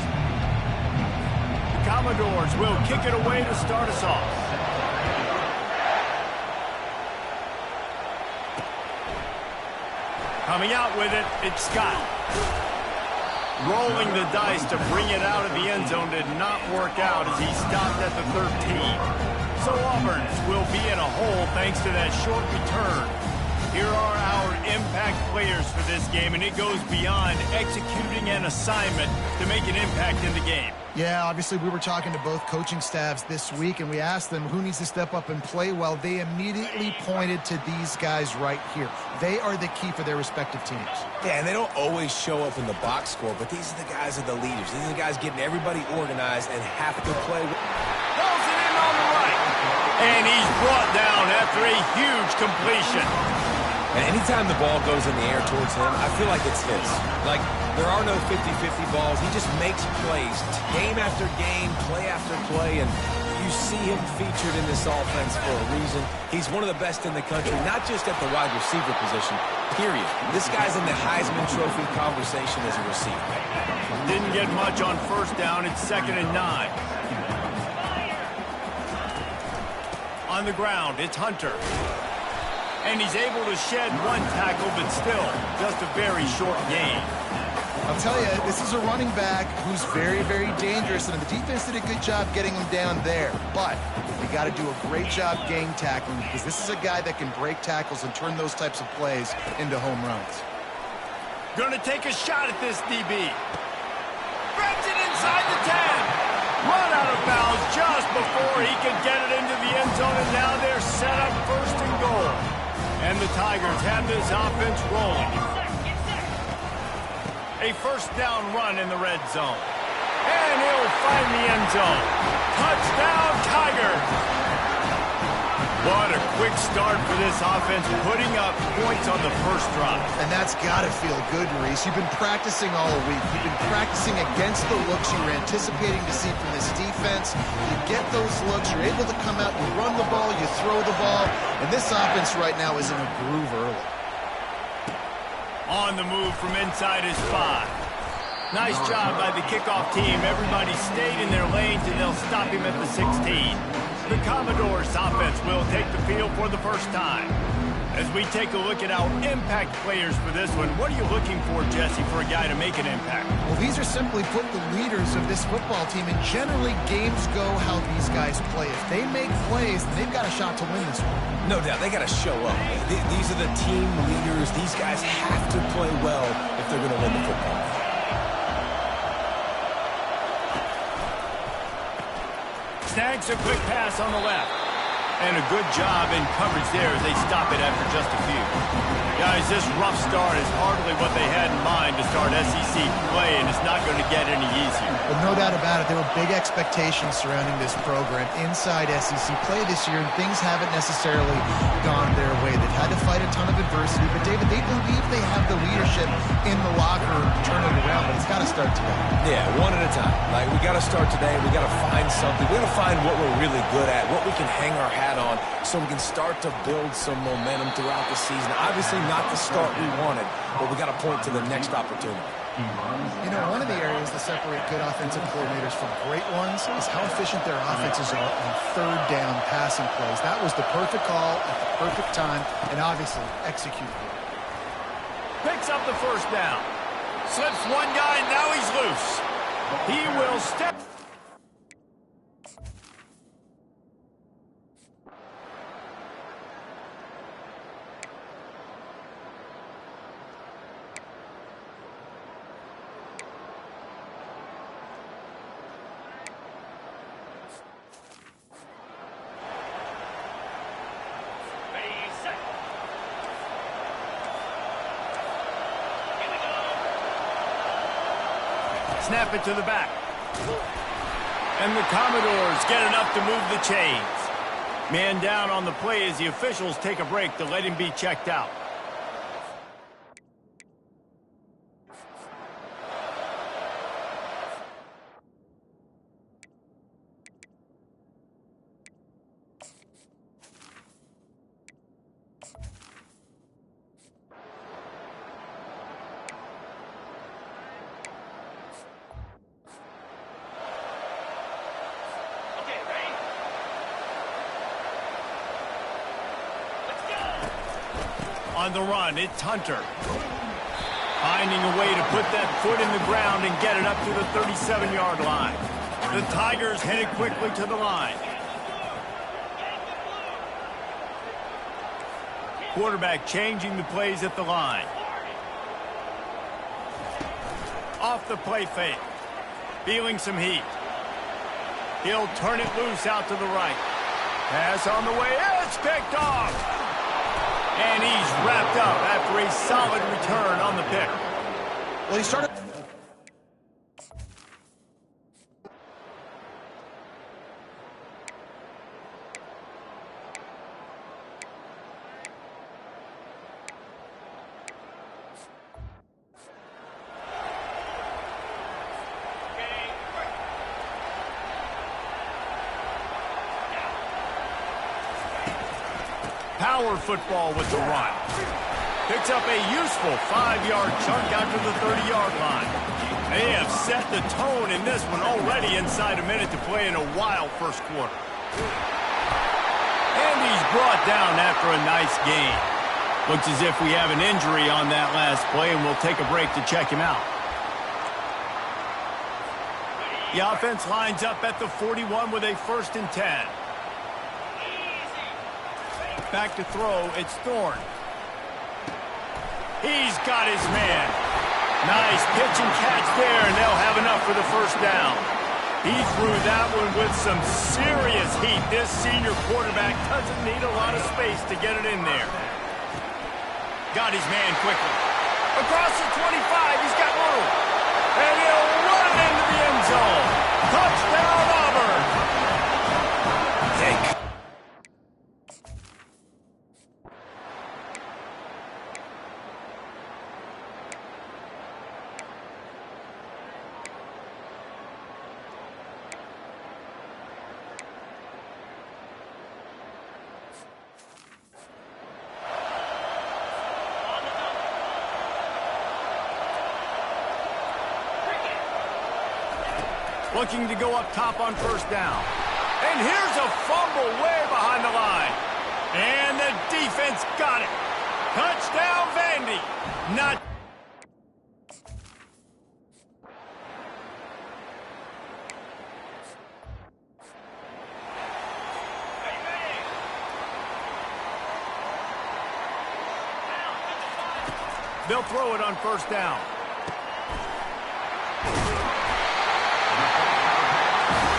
The Commodores will kick it away to start us off. Coming out with it, it's Scott. Rolling the dice to bring it out of the end zone did not work out as he stopped at the 13. So Auburn will be in a hole thanks to that short return. Here are our impact players for this game, and it goes beyond executing an assignment to make an impact in the game. Yeah, obviously we were talking to both coaching staffs this week, and we asked them who needs to step up and play well. They immediately pointed to these guys right here. They are the key for their respective teams. Yeah, and they don't always show up in the box score, but these are the guys that are the leaders. These are the guys getting everybody organized and have to play. Throws it in on the right. And he's brought down after a huge completion. And anytime the ball goes in the air towards him, I feel like it's his. Like, there are no 50-50 balls. He just makes plays, game after game, play after play, and you see him featured in this offense for a reason. He's one of the best in the country, not just at the wide receiver position, period. This guy's in the Heisman Trophy conversation as a receiver. Didn't get much on first down. It's 2nd and 9. On the ground, it's Hunter. And he's able to shed one tackle, but still just a very short gain. I'll tell you, this is a running back who's very, very dangerous, and the defense did a good job getting him down there. But you got to do a great job game tackling, because this is a guy that can break tackles and turn those types of plays into home runs. Going to take a shot at this DB. Grabs it inside the 10. Run out bounds just before he could get it into the end zone, and now they're set up first and goal. And the Tigers have this offense rolling. A first down run in the red zone. And he'll find the end zone. Touchdown, Tigers! What a quick start for this offense, putting up points on the first drive. And that's got to feel good, Reese. You've been practicing all week. You've been practicing against the looks you were anticipating to see from this defense. You get those looks, you're able to come out, you run the ball, you throw the ball, and this offense right now is in a groove early. On the move from inside his 5. Nice job by the kickoff team. Everybody stayed in their lanes, and they'll stop him at the 16. The Commodores offense will take the field for the first time. As we take a look at our impact players for this one, what are you looking for, Jesse, for a guy to make an impact? Well, these are simply put the leaders of this football team, and generally games go how these guys play. If they make plays, they've got a shot to win this one. No doubt, they got to show up. These are the team leaders. These guys have to play well if they're going to win the football game. Snags a quick pass on the left. And a good job in coverage there as they stop it after just a few. Guys, this rough start is hardly what they had in mind to start SEC play, and it's not going to get any easier. But no doubt about it, there were big expectations surrounding this program inside SEC play this year, and things haven't necessarily gone their way. They've had to fight a ton of adversity, but David, they believe they have the leadership in the locker room to turn it around, but it's got to start today. Yeah, one at a time. Like, we got to start today. We got to find something. We got to find what we're really good at, what we can hang our hat on, so we can start to build some momentum throughout the season. Obviously not the start we wanted, but we got to point to the next opportunity. You know, one of the areas that separate good offensive coordinators from great ones is how efficient their offenses are on third down passing plays. That was the perfect call at the perfect time, and obviously executed it. Picks up the first down. Slips one guy, now he's loose. He will step. Snap it to the back. And the Commodores get enough to move the chains. Man down on the play as the officials take a break to let him be checked out. On the run, it's Hunter. Finding a way to put that foot in the ground and get it up to the 37-yard line. The Tigers headed quickly to the line. Quarterback changing the plays at the line. Off the play fake. Feeling some heat. He'll turn it loose out to the right. Pass on the way. It's picked off. And he's wrapped up after a solid return on the pick. Well, he started... Power football with the run. Picks up a useful 5-yard chunk out to the 30-yard line. They have set the tone in this one already inside a minute to play in a wild first quarter. And he's brought down after a nice gain. Looks as if we have an injury on that last play, and we'll take a break to check him out. The offense lines up at the 41 with a 1st and 10. Back to throw, it's Thorne. He's got his man. Nice pitch and catch there, and they'll have enough for the first down. He threw that one with some serious heat. This senior quarterback doesn't need a lot of space to get it in there. Got his man quickly. Across the 25, he's got room. And he'll run it into the end zone. Touchdown, Auburn. Hey. Looking to go up top on first down. And here's a fumble way behind the line. And the defense got it. Touchdown, Vandy. Not... They'll throw it on first down.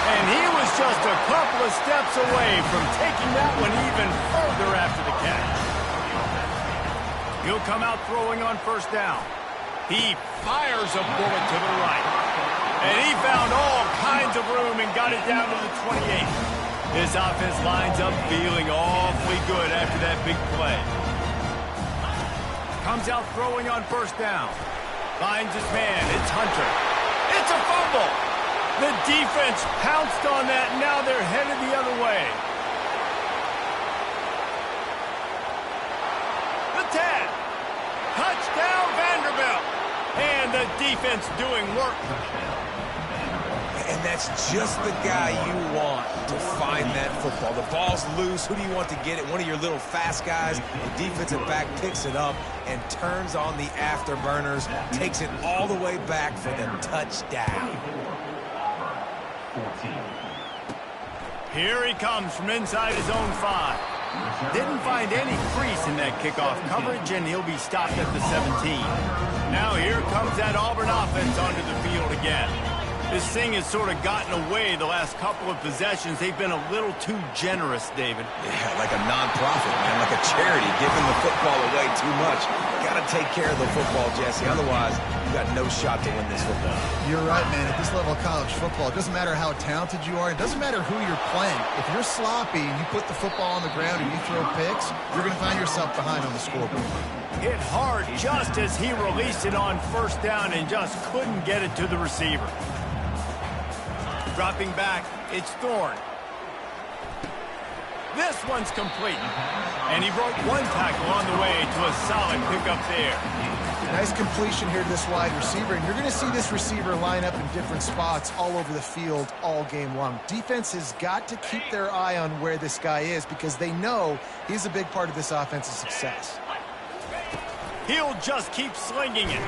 And he was just a couple of steps away from taking that one even further after the catch. He'll come out throwing on first down. He fires a bullet to the right. And he found all kinds of room and got it down to the 28. His offense lines up feeling awfully good after that big play. Comes out throwing on first down. Finds his man. It's Hunter. It's a fumble. The defense pounced on that, and now they're headed the other way. The 10. Touchdown, Vanderbilt. And the defense doing work. And that's just the guy you want to find that football. The ball's loose. Who do you want to get it? One of your little fast guys. The defensive back picks it up and turns on the afterburners, takes it all the way back for the touchdown. Here he comes from inside his own 5. Didn't find any crease in that kickoff coverage, and he'll be stopped at the 17. Now here comes that Auburn offense onto the field again. This thing has sort of gotten away the last couple of possessions. They've been a little too generous, David. Yeah, like a non-profit, man, like a charity, giving the football away too much. Got to take care of the football, Jesse. Otherwise, you got no shot to win this football. You're right, man. At this level of college football, it doesn't matter how talented you are. It doesn't matter who you're playing. If you're sloppy and you put the football on the ground and you throw picks, you're going to find yourself behind on the scoreboard. Hit hard just as he released it on first down and just couldn't get it to the receiver. Dropping back, it's Thorne. This one's complete. And he broke one tackle on the way to a solid pickup there. Nice completion here to this wide receiver, and you're going to see this receiver line up in different spots all over the field all game long. Defense has got to keep their eye on where this guy is because they know he's a big part of this offense's success. He'll just keep slinging it.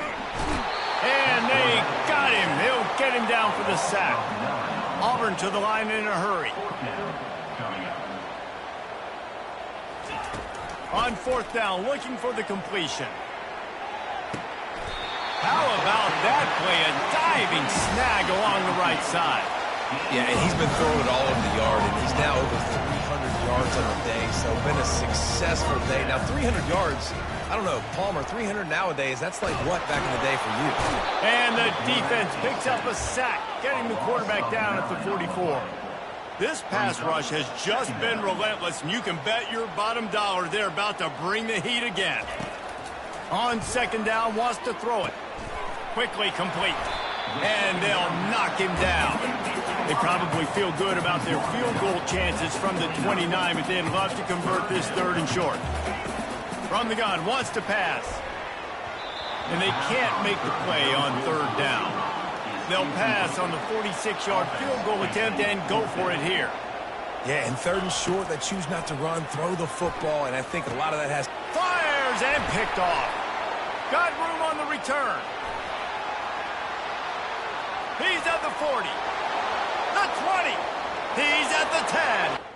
And they got him. They'll get him down for the sack. Auburn to the line in a hurry. On fourth down, looking for the completion. How about that play? A diving snag along the right side. Yeah, and he's been throwing it all over the yard, and he's now over 300 yards on the day, so been a successful day. Now, 300 yards, I don't know, Palmer, 300 nowadays, that's like what back in the day for you? And the defense picks up a sack, getting the quarterback down at the 44. This pass rush has just been relentless, and you can bet your bottom dollar they're about to bring the heat again. On second down, wants to throw it. Quickly complete. And they'll knock him down. They probably feel good about their field goal chances from the 29, but they'd love to convert this third and short. From the gun, wants to pass. And they can't make the play on third down. They'll pass on the 46-yard field goal attempt and go for it here. Yeah, and third and short, they choose not to run, throw the football, and I think a lot of that has... Fires and picked off. Got room on the return. He's at the 40. The 20. He's at the 10.